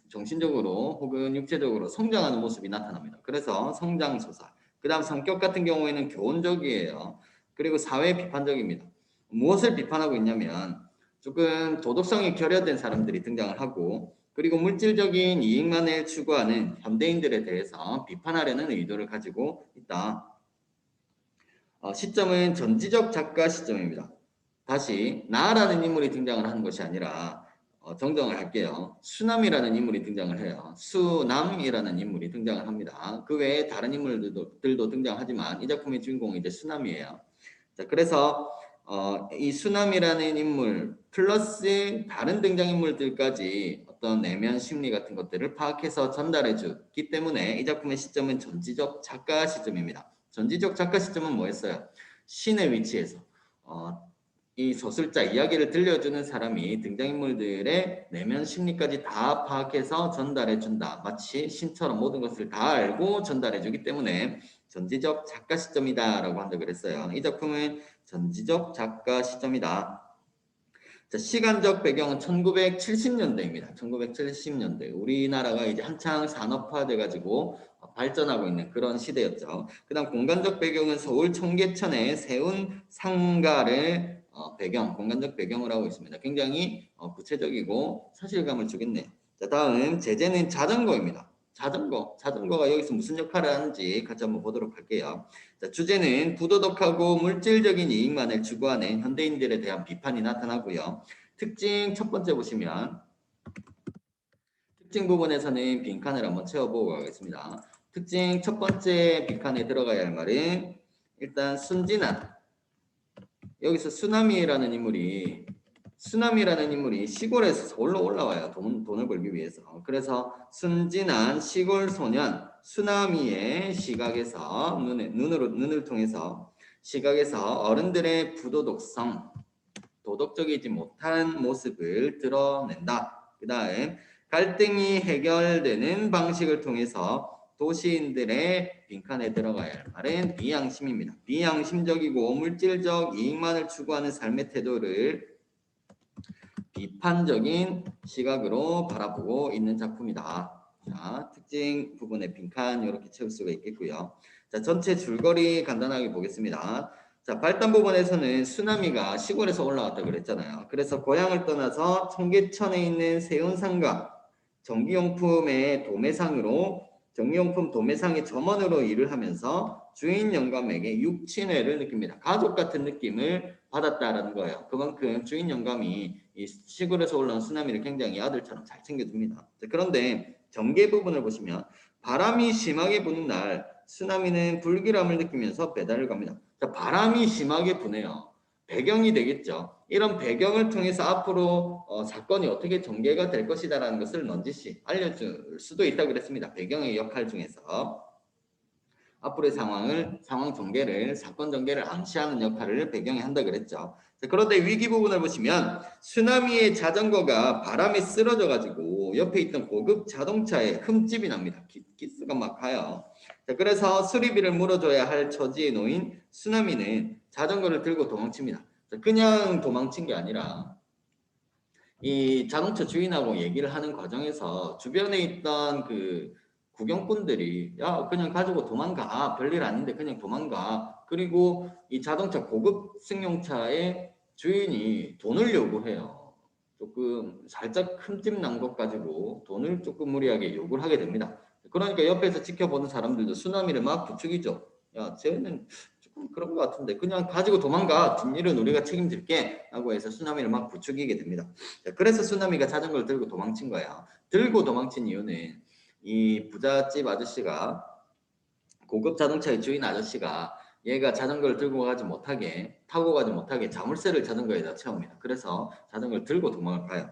정신적으로 혹은 육체적으로 성장하는 모습이 나타납니다. 그래서 성장소설. 그 다음 성격 같은 경우에는 교훈적이에요. 그리고 사회 비판적입니다. 무엇을 비판하고 있냐면 조금 도덕성이 결여된 사람들이 등장을 하고 그리고 물질적인 이익만을 추구하는 현대인들에 대해서 비판하려는 의도를 가지고 있다. 시점은 전지적 작가 시점입니다. 다시 나라는 인물이 등장을 하는 것이 아니라 정정을 할게요. 수남이라는 인물이 등장을 해요. 수남이라는 인물이 등장을 합니다. 그 외에 다른 인물들도 등장하지만 이 작품의 주인공은 이제 수남이에요. 자, 그래서 이 수남이라는 인물 플러스 다른 등장인물들까지 어떤 내면 심리 같은 것들을 파악해서 전달해 주기 때문에 이 작품의 시점은 전지적 작가 시점입니다. 전지적 작가 시점은 뭐였어요? 신의 위치에서 이 소설자 이야기를 들려주는 사람이 등장인물들의 내면 심리까지 다 파악해서 전달해 준다. 마치 신처럼 모든 것을 다 알고 전달해 주기 때문에 전지적 작가 시점이다 라고 한다 그랬어요. 이 작품은 전지적 작가 시점이다. 자, 시간적 배경은 1970년대입니다. 1970년대. 우리나라가 이제 한창 산업화돼 가지고 발전하고 있는 그런 시대였죠. 그다음 공간적 배경은 서울 청계천에 세운 상가를 배경, 공간적 배경을 하고 있습니다. 굉장히 구체적이고 사실감을 주겠네요. 자, 다음 제재는 자전거입니다. 자전거가 여기서 무슨 역할을 하는지 같이 한번 보도록 할게요. 자, 주제는 부도덕하고 물질적인 이익만을 추구하는 현대인들에 대한 비판이 나타나고요. 특징 첫 번째 보시면 특징 부분에서는 빈칸을 한번 채워보고 가겠습니다. 특징 첫 번째 빈칸에 들어가야 할 말은 일단 순진한 여기서 수남이라는 인물이 시골에서 서울로 올라와요. 돈을 벌기 위해서. 그래서 순진한 시골 소년 수남이의 시각에서 눈을 통해서 시각에서 어른들의 부도덕성, 도덕적이지 못한 모습을 드러낸다. 그 다음 갈등이 해결되는 방식을 통해서 도시인들의 빈칸에 들어가야 할 말은 비양심입니다. 비양심적이고 물질적 이익만을 추구하는 삶의 태도를 비판적인 시각으로 바라보고 있는 작품이다. 자, 특징 부분의 빈칸 이렇게 채울 수가 있겠고요. 자, 전체 줄거리 간단하게 보겠습니다. 자, 발단 부분에서는 수나미가 시골에서 올라왔다고 그랬잖아요. 그래서 고향을 떠나서 청계천에 있는 세운상가 전기용품 도매상의 점원으로 일을 하면서 주인 영감에게 육친애를 느낍니다. 가족 같은 느낌을 받았다라는 거예요. 그만큼 주인 영감이 이 시골에서 올라온 수나미를 굉장히 아들처럼 잘 챙겨줍니다. 그런데 전개 부분을 보시면 바람이 심하게 부는 날 수나미는 불길함을 느끼면서 배달을 갑니다. 자, 바람이 심하게 부네요. 배경이 되겠죠. 이런 배경을 통해서 앞으로 사건이 어떻게 전개가 될 것이다라는 것을 넌지시 알려줄 수도 있다고 그랬습니다. 배경의 역할 중에서 앞으로의 상황 전개를 사건 전개를 암시하는 역할을 배경에 한다 그랬죠. 자, 그런데 위기 부분을 보시면 수나미의 자전거가 바람에 쓰러져 가지고 옆에 있던 고급 자동차에 흠집이 납니다. 기스가 막 가요. 자, 그래서 수리비를 물어줘야 할 처지에 놓인 수나미는 자전거를 들고 도망칩니다. 자, 그냥 도망친 게 아니라 이 자동차 주인하고 얘기를 하는 과정에서 주변에 있던 그 구경꾼들이 야 그냥 가지고 도망가 별일 아닌데 그냥 도망가 그리고 이 자동차 고급 승용차의 주인이 돈을 요구해요. 조금 살짝 흠집 난 것 가지고 돈을 조금 무리하게 요구를 하게 됩니다. 그러니까 옆에서 지켜보는 사람들도 쓰나미를 막 부추기죠. 야, 쟤는 조금 그런 것 같은데 그냥 가지고 도망가. 뒷일은 우리가 책임질게. 라고 해서 쓰나미를 막 부추기게 됩니다. 자, 그래서 쓰나미가 자전거를 들고 도망친 거야. 들고 도망친 이유는 이 부잣집 아저씨가 고급 자동차의 주인 아저씨가 얘가 자전거를 들고 가지 못하게 타고 가지 못하게 자물쇠를 자전거에다 채웁니다. 그래서 자전거를 들고 도망을 가요.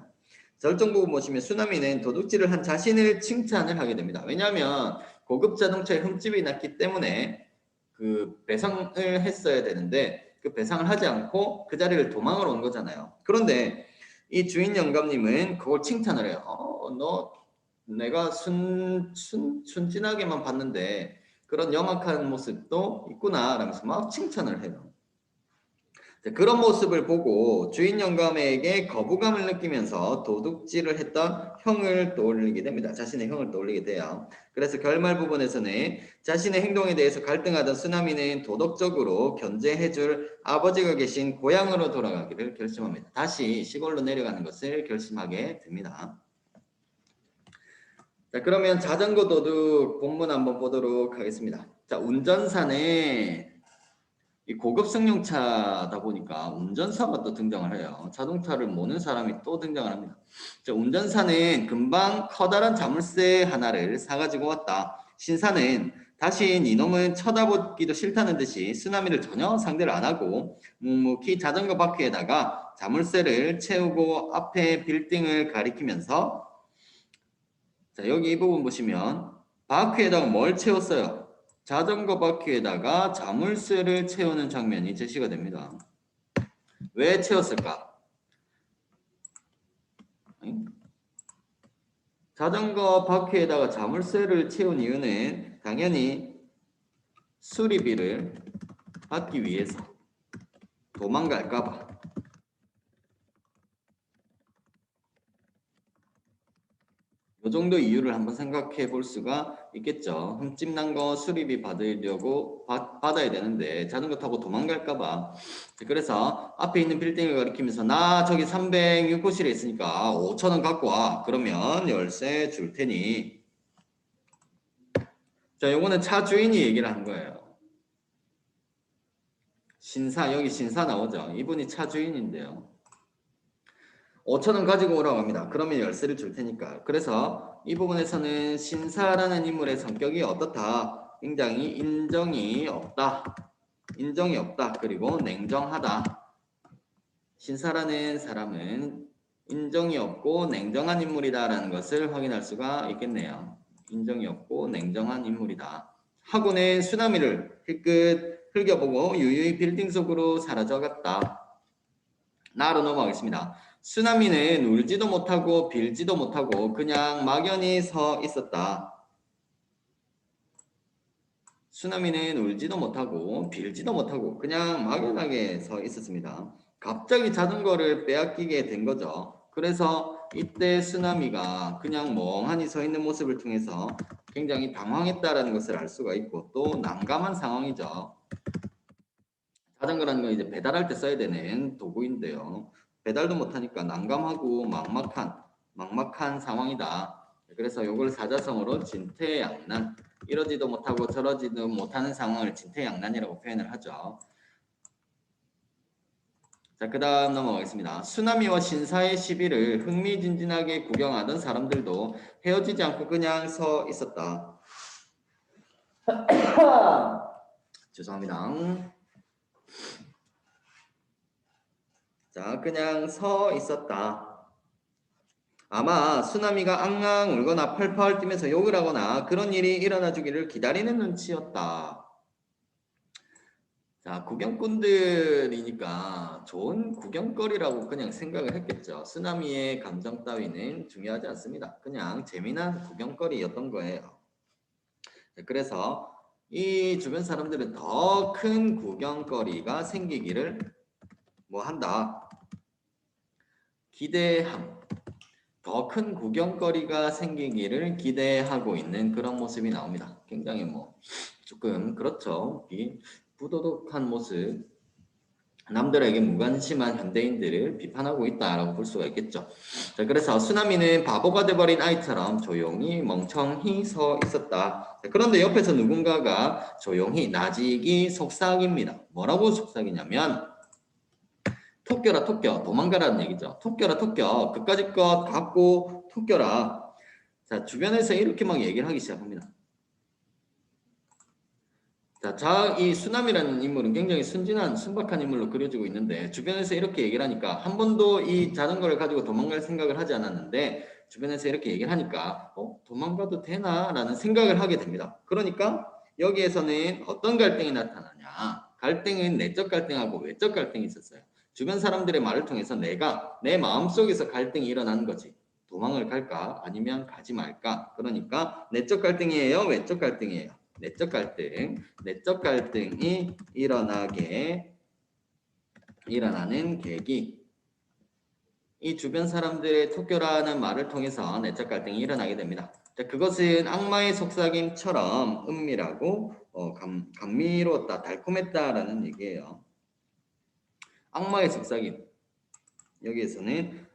절정 부분 보시면 쓰나미는 도둑질을 한 자신을 칭찬을 하게 됩니다. 왜냐하면 고급 자동차에 흠집이 났기 때문에 그 배상을 했어야 되는데 그 배상을 하지 않고 그 자리를 도망을 온 거잖아요. 그런데 이 주인 영감님은 그걸 칭찬을 해요. 너 내가 순진하게만 봤는데 그런 영악한 모습도 있구나 라면서 막 칭찬을 해요. 그런 모습을 보고 주인 영감에게 거부감을 느끼면서 도둑질을 했던 형을 떠올리게 됩니다. 자신의 형을 떠올리게 돼요. 그래서 결말 부분에서는 자신의 행동에 대해서 갈등하던 쓰나미는 도덕적으로 견제해줄 아버지가 계신 고향으로 돌아가기를 결심합니다. 다시 시골로 내려가는 것을 결심하게 됩니다. 자, 그러면 자전거 도둑 본문 한번 보도록 하겠습니다. 자, 운전사는 이 고급 승용차다 보니까 운전사가 또 등장을 해요. 자동차를 모는 사람이 또 등장을 합니다. 자, 운전사는 금방 커다란 자물쇠 하나를 사가지고 왔다. 신사는 다시 이놈은 쳐다보기도 싫다는 듯이 쓰나미를 전혀 상대를 안 하고 묵묵히 자전거 바퀴에다가 자물쇠를 채우고 앞에 빌딩을 가리키면서 자, 여기 이 부분 보시면 바퀴에다가 뭘 채웠어요? 자전거 바퀴에다가 자물쇠를 채우는 장면이 제시가 됩니다. 왜 채웠을까? 자전거 바퀴에다가 자물쇠를 채운 이유는 당연히 수리비를 받기 위해서 도망갈까봐. 이 정도 이유를 한번 생각해 볼 수가 있겠죠. 흠집 난 거 수리비 받으려고 받아야 되는데 자전거 타고 도망갈까 봐. 그래서 앞에 있는 빌딩을 가리키면서 나 저기 306호실에 있으니까 5,000원 갖고 와. 그러면 열쇠 줄 테니. 자, 요거는 차 주인이 얘기를 한 거예요. 신사, 여기 신사 나오죠. 이분이 차 주인인데요. 5,000원 가지고 오라고 합니다. 그러면 열쇠를 줄 테니까. 그래서 이 부분에서는 신사라는 인물의 성격이 어떻다? 굉장히 인정이 없다. 인정이 없다. 그리고 냉정하다. 신사라는 사람은 인정이 없고 냉정한 인물이다라는 것을 확인할 수가 있겠네요. 인정이 없고 냉정한 인물이다. 하고는 쓰나미를 힐끗 흘겨보고 유유히 빌딩 속으로 사라져갔다. 나로 넘어가겠습니다. 쓰나미는 울지도 못하고 빌지도 못하고 그냥 막연히 서 있었다. 쓰나미는 울지도 못하고 빌지도 못하고 그냥 막연하게 서 있었습니다. 갑자기 자전거를 빼앗기게 된 거죠. 그래서 이때 쓰나미가 그냥 멍하니 서 있는 모습을 통해서 굉장히 당황했다라는 것을 알 수가 있고 또 난감한 상황이죠. 자전거라는 건 이제 배달할 때 써야 되는 도구인데요. 배달도 못하니까 난감하고 막막한 상황이다. 그래서 이걸 사자성어로 진퇴양난, 이러지도 못하고 저러지도 못하는 상황을 진퇴양난이라고 표현을 하죠. 자, 그 다음 넘어가겠습니다. 쓰나미와 신사의 시비를 흥미진진하게 구경하던 사람들도 헤어지지 않고 그냥 서 있었다. 죄송합니다. 자, 그냥 서 있었다. 아마 쓰나미가 앙앙 울거나 펄펄 뛰면서 욕을 하거나 그런 일이 일어나 주기를 기다리는 눈치였다. 자, 구경꾼들이니까 좋은 구경거리라고 그냥 생각을 했겠죠. 쓰나미의 감정 따위는 중요하지 않습니다. 그냥 재미난 구경거리였던 거예요. 그래서 이 주변 사람들은 더 큰 구경거리가 생기기를 뭐 한다. 기대함. 더 큰 구경거리가 생기기를 기대하고 있는 그런 모습이 나옵니다. 굉장히 뭐 조금 그렇죠. 부도덕한 모습, 남들에게 무관심한 현대인들을 비판하고 있다라고 볼 수가 있겠죠. 자, 그래서 쓰나미는 바보가 돼버린 아이처럼 조용히 멍청히 서 있었다. 자, 그런데 옆에서 누군가가 조용히 나직이 속삭입니다. 뭐라고 속삭이냐면 토껴라 토껴, 도망가라는 얘기죠. 토껴라 토껴, 그까짓 것 갖고 토껴라. 자, 주변에서 이렇게 막 얘기를 하기 시작합니다. 자, 이 수남이라는 인물은 굉장히 순진한 순박한 인물로 그려지고 있는데 주변에서 이렇게 얘기를 하니까 한 번도 이 자전거를 가지고 도망갈 생각을 하지 않았는데 주변에서 이렇게 얘기를 하니까 도망가도 되나? 라는 생각을 하게 됩니다. 그러니까 여기에서는 어떤 갈등이 나타나냐? 갈등은 내적 갈등하고 외적 갈등이 있었어요. 주변 사람들의 말을 통해서 내가 내 마음속에서 갈등이 일어나는 거지. 도망을 갈까? 아니면 가지 말까? 그러니까 내적 갈등이에요? 외적 갈등이에요? 내적 갈등이 일어나는 계기. 이 주변 사람들의 토교라는 말을 통해서 내적 갈등이 일어나게 됩니다. 자, 그것은 악마의 속삭임처럼 은밀하고 감미로웠다, 달콤했다라는 얘기예요. 악마의 속삭임. 여기에서는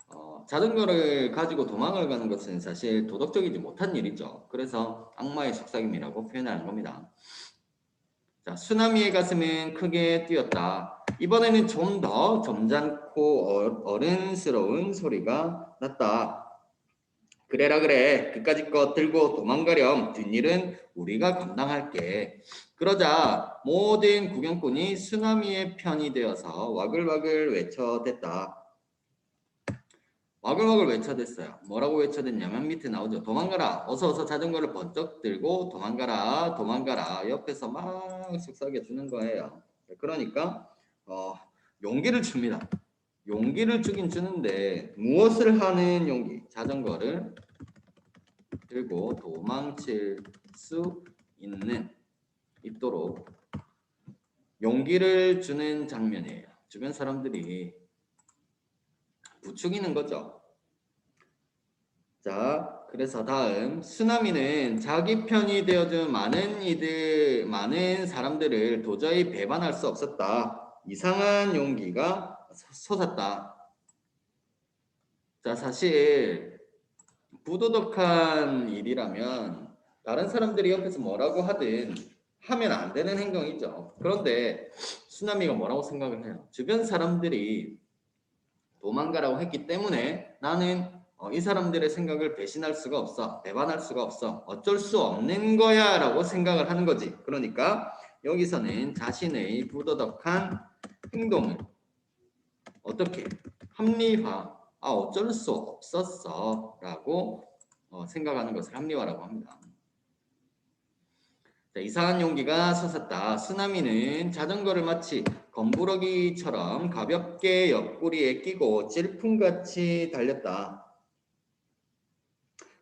자전거를 가지고 도망을 가는 것은 사실 도덕적이지 못한 일이죠. 그래서 악마의 속삭임이라고 표현하는 겁니다. 자, 쓰나미의 가슴은 크게 뛰었다. 이번에는 좀 더 점잖고 어른스러운 소리가 났다. 그래라 그래. 그까짓 것 들고 도망가렴. 뒷일은 우리가 감당할게. 그러자 모든 구경꾼이 쓰나미의 편이 되어서 와글와글 외쳐댔다. 와글와글 외쳐댔어요. 뭐라고 외쳐댔냐면 밑에 나오죠. 도망가라. 어서 자전거를 번쩍 들고 도망가라. 도망가라. 옆에서 막 속삭여 주는 거예요. 그러니까 용기를 줍니다. 용기를 주긴 주는데 무엇을 하는 용기? 자전거를 들고 도망칠 수 있도록 용기를 주는 장면이에요. 주변 사람들이 부추기는 거죠. 자, 그래서 다음 쓰나미는 자기 편이 되어준 많은 사람들을 도저히 배반할 수 없었다. 이상한 용기가 솟았다. 자, 사실 부도덕한 일이라면 다른 사람들이 옆에서 뭐라고 하든 하면 안 되는 행동이죠. 그런데 쓰나미가 뭐라고 생각을 해요? 주변 사람들이 도망가라고 했기 때문에 나는 이 사람들의 생각을 배신할 수가 없어. 배반할 수가 없어. 어쩔 수 없는 거야 라고 생각을 하는 거지. 그러니까 여기서는 자신의 부도덕한 행동을 어떻게 합리화, 어쩔 수 없었어 라고 생각하는 것을 합리화라고 합니다. 자, 이상한 용기가 솟았다. 쓰나미는 자전거를 마치 검부러기처럼 가볍게 옆구리에 끼고 찔품같이 달렸다.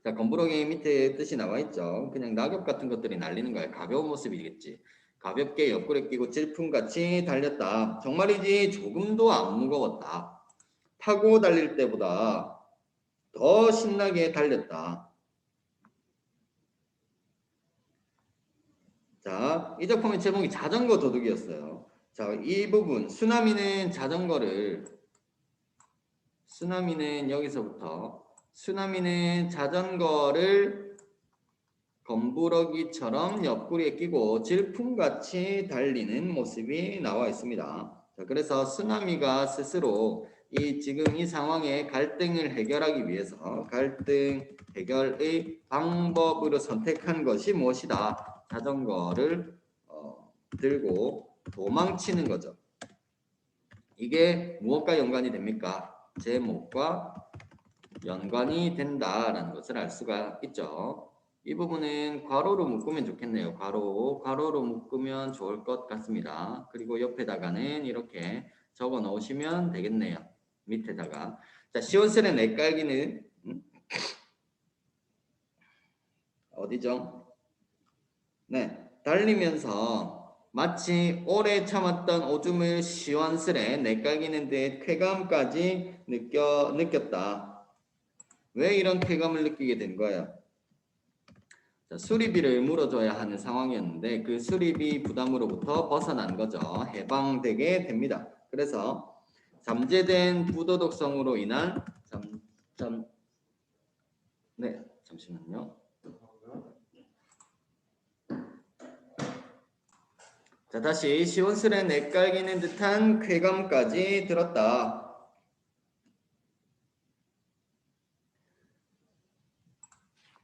자, 검부러기 밑에 뜻이 나와 있죠. 그냥 낙엽 같은 것들이 날리는 거예요. 가벼운 모습이겠지. 가볍게 옆구리에 끼고 찔품같이 달렸다. 정말이지 조금도 안 무거웠다. 타고 달릴 때보다 더 신나게 달렸다. 자, 이 작품의 제목이 자전거 도둑이었어요. 자, 이 부분 쓰나미는 자전거를 검부러기처럼 옆구리에 끼고 질풍같이 달리는 모습이 나와 있습니다. 자, 그래서 쓰나미가 스스로 지금 이 상황의 갈등을 해결하기 위해서 갈등 해결의 방법으로 선택한 것이 무엇이다? 자전거를 들고 도망치는 거죠. 이게 무엇과 연관이 됩니까? 제목과 연관이 된다라는 것을 알 수가 있죠. 이 부분은 괄호로 묶으면 좋겠네요. 괄호로 묶으면 좋을 것 같습니다. 그리고 옆에다가는 이렇게 적어 놓으시면 되겠네요. 밑에다가. 자, 시원스레 내깔기는 어디죠? 네, 달리면서 마치 오래 참았던 오줌을 시원스레 내깔기는 듯 쾌감까지 느꼈다. 왜 이런 쾌감을 느끼게 된 거예요? 자, 수리비를 물어줘야 하는 상황이었는데 그 수리비 부담으로부터 벗어난 거죠. 해방되게 됩니다. 그래서 잠재된 부도덕성으로 인한 네, 잠시만요. 자, 다시 시원스레 내깔기는 듯한 쾌감까지 들었다.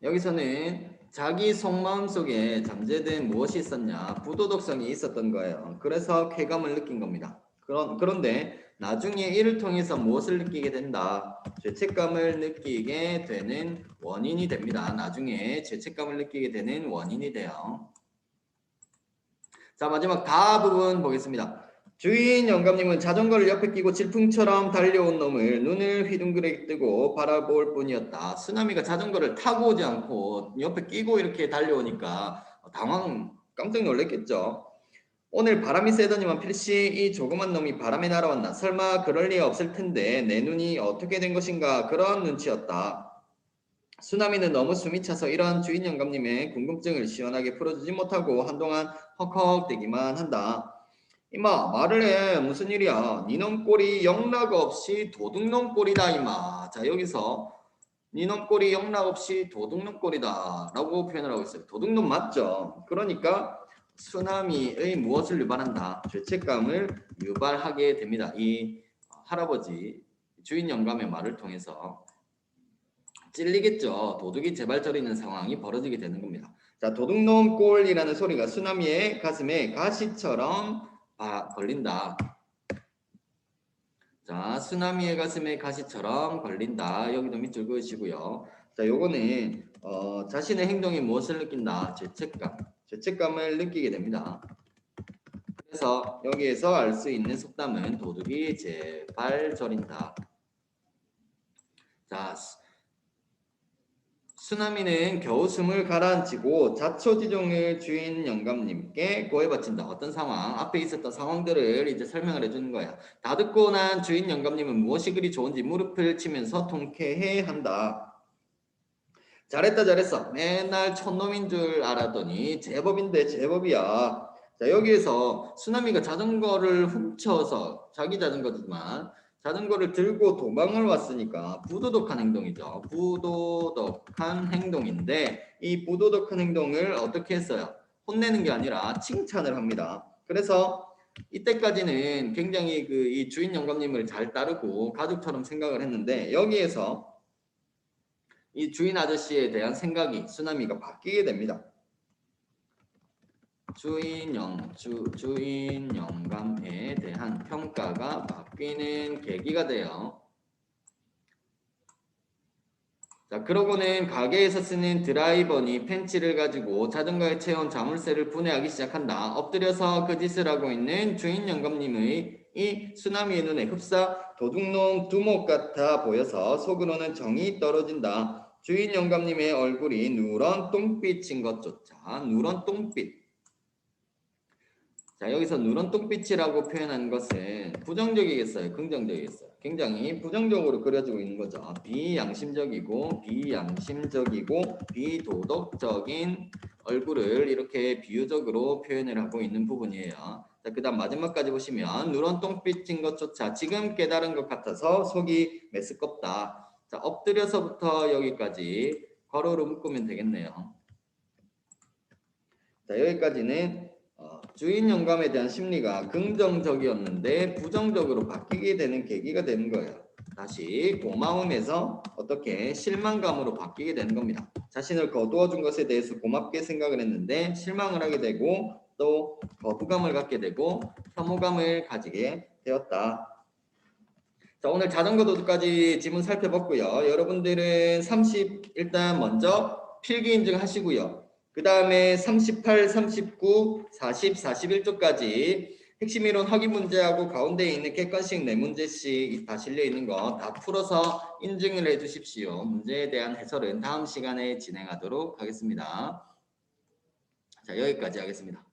여기서는 자기 속마음 속에 잠재된 무엇이 있었냐, 부도덕성이 있었던 거예요. 그래서 쾌감을 느낀 겁니다. 그런데 나중에 이를 통해서 무엇을 느끼게 된다? 죄책감을 느끼게 되는 원인이 됩니다. 나중에 죄책감을 느끼게 되는 원인이 돼요. 자, 마지막 다 부분 보겠습니다. 주인 영감님은 자전거를 옆에 끼고 질풍처럼 달려온 놈을 눈을 휘둥그레 뜨고 바라볼 뿐이었다. 쓰나미가 자전거를 타고 오지 않고 옆에 끼고 이렇게 달려오니까 깜짝 놀랐겠죠. 오늘 바람이 세더니만 필시 이 조그만 놈이 바람에 날아왔나. 설마 그럴 리 없을 텐데 내 눈이 어떻게 된 것인가. 그런 눈치였다. 쓰나미는 너무 숨이 차서 이런 주인 영감님의 궁금증을 시원하게 풀어주지 못하고 한동안 헉헉대기만 한다. 이마 말을 해. 무슨 일이야. 니놈 꼴이 영락 없이 도둑놈 꼴이다 이마. 자, 여기서 니놈 꼴이 영락 없이 도둑놈 꼴이다 라고 표현을 하고 있어요. 도둑놈 맞죠? 그러니까 쓰나미의 무엇을 유발한다? 죄책감을 유발하게 됩니다. 이 할아버지 주인 영감의 말을 통해서 찔리겠죠. 도둑이 재발저리는 상황이 벌어지게 되는 겁니다. 자, 도둑놈 꼴이라는 소리가 쓰나미의 가슴에 가시처럼 걸린다. 자, 쓰나미의 가슴에 가시처럼 걸린다. 여기도 밑줄 그으시고요. 자, 요거는 자신의 행동이 무엇을 느낀다? 죄책감을 느끼게 됩니다. 그래서 여기에서 알 수 있는 속담은 도둑이 재발저린다. 자, 쓰나미는 겨우 숨을 가라앉히고 자초지종을 주인 영감님께 고해 바친다. 어떤 상황, 앞에 있었던 상황들을 이제 설명을 해주는 거야. 다 듣고 난 주인 영감님은 무엇이 그리 좋은지 무릎을 치면서 통쾌해 한다. 잘했어. 맨날 촌놈인 줄 알았더니 제법인데 제법이야. 자, 여기에서 쓰나미가 자전거를 훔쳐서 자기 자전거지만 자전거를 들고 도망을 왔으니까 부도덕한 행동이죠. 부도덕한 행동인데 이 부도덕한 행동을 어떻게 했어요? 혼내는 게 아니라 칭찬을 합니다. 그래서 이때까지는 굉장히 이 주인 영감님을 잘 따르고 가족처럼 생각을 했는데 여기에서 이 주인 아저씨에 대한 생각이 쓰나미가 바뀌게 됩니다. 주인 영감에 대한 평가가 바뀌는 계기가 돼요. 자, 그러고는 가게에서 쓰는 드라이버니 펜치를 가지고 자전거에 채운 자물쇠를 분해하기 시작한다. 엎드려서 그 짓을 하고 있는 주인 영감님의 이 쓰나미의 눈에 흡사 도둑놈 두목 같아 보여서 속으로는 정이 떨어진다. 주인 영감님의 얼굴이 누런 똥빛인 것조차 누런 똥빛. 자, 여기서 누런 똥빛이라고 표현한 것은 부정적이겠어요? 긍정적이겠어요? 굉장히 부정적으로 그려지고 있는 거죠. 비양심적이고 비도덕적인 얼굴을 이렇게 비유적으로 표현을 하고 있는 부분이에요. 자, 그 다음 마지막까지 보시면 누런 똥빛인 것조차 지금 깨달은 것 같아서 속이 메스껍다. 자, 엎드려서부터 여기까지 괄호로 묶으면 되겠네요. 자, 여기까지는 주인 영감에 대한 심리가 긍정적이었는데 부정적으로 바뀌게 되는 계기가 되는 거예요. 다시 고마움에서 어떻게 실망감으로 바뀌게 되는 겁니다. 자신을 거두어 준 것에 대해서 고맙게 생각을 했는데 실망을 하게 되고 또 거부감을 갖게 되고 혐오감을 가지게 되었다. 자, 오늘 자전거 도둑까지 지문 살펴봤고요. 여러분들은 30 일단 먼저 필기 인증 하시고요. 그 다음에 38, 39, 40, 41쪽까지 핵심 이론 확인 문제하고 가운데에 있는 객관식 4문제씩 다 실려 있는 거 다 풀어서 인증을 해 주십시오. 문제에 대한 해설은 다음 시간에 진행하도록 하겠습니다. 자, 여기까지 하겠습니다.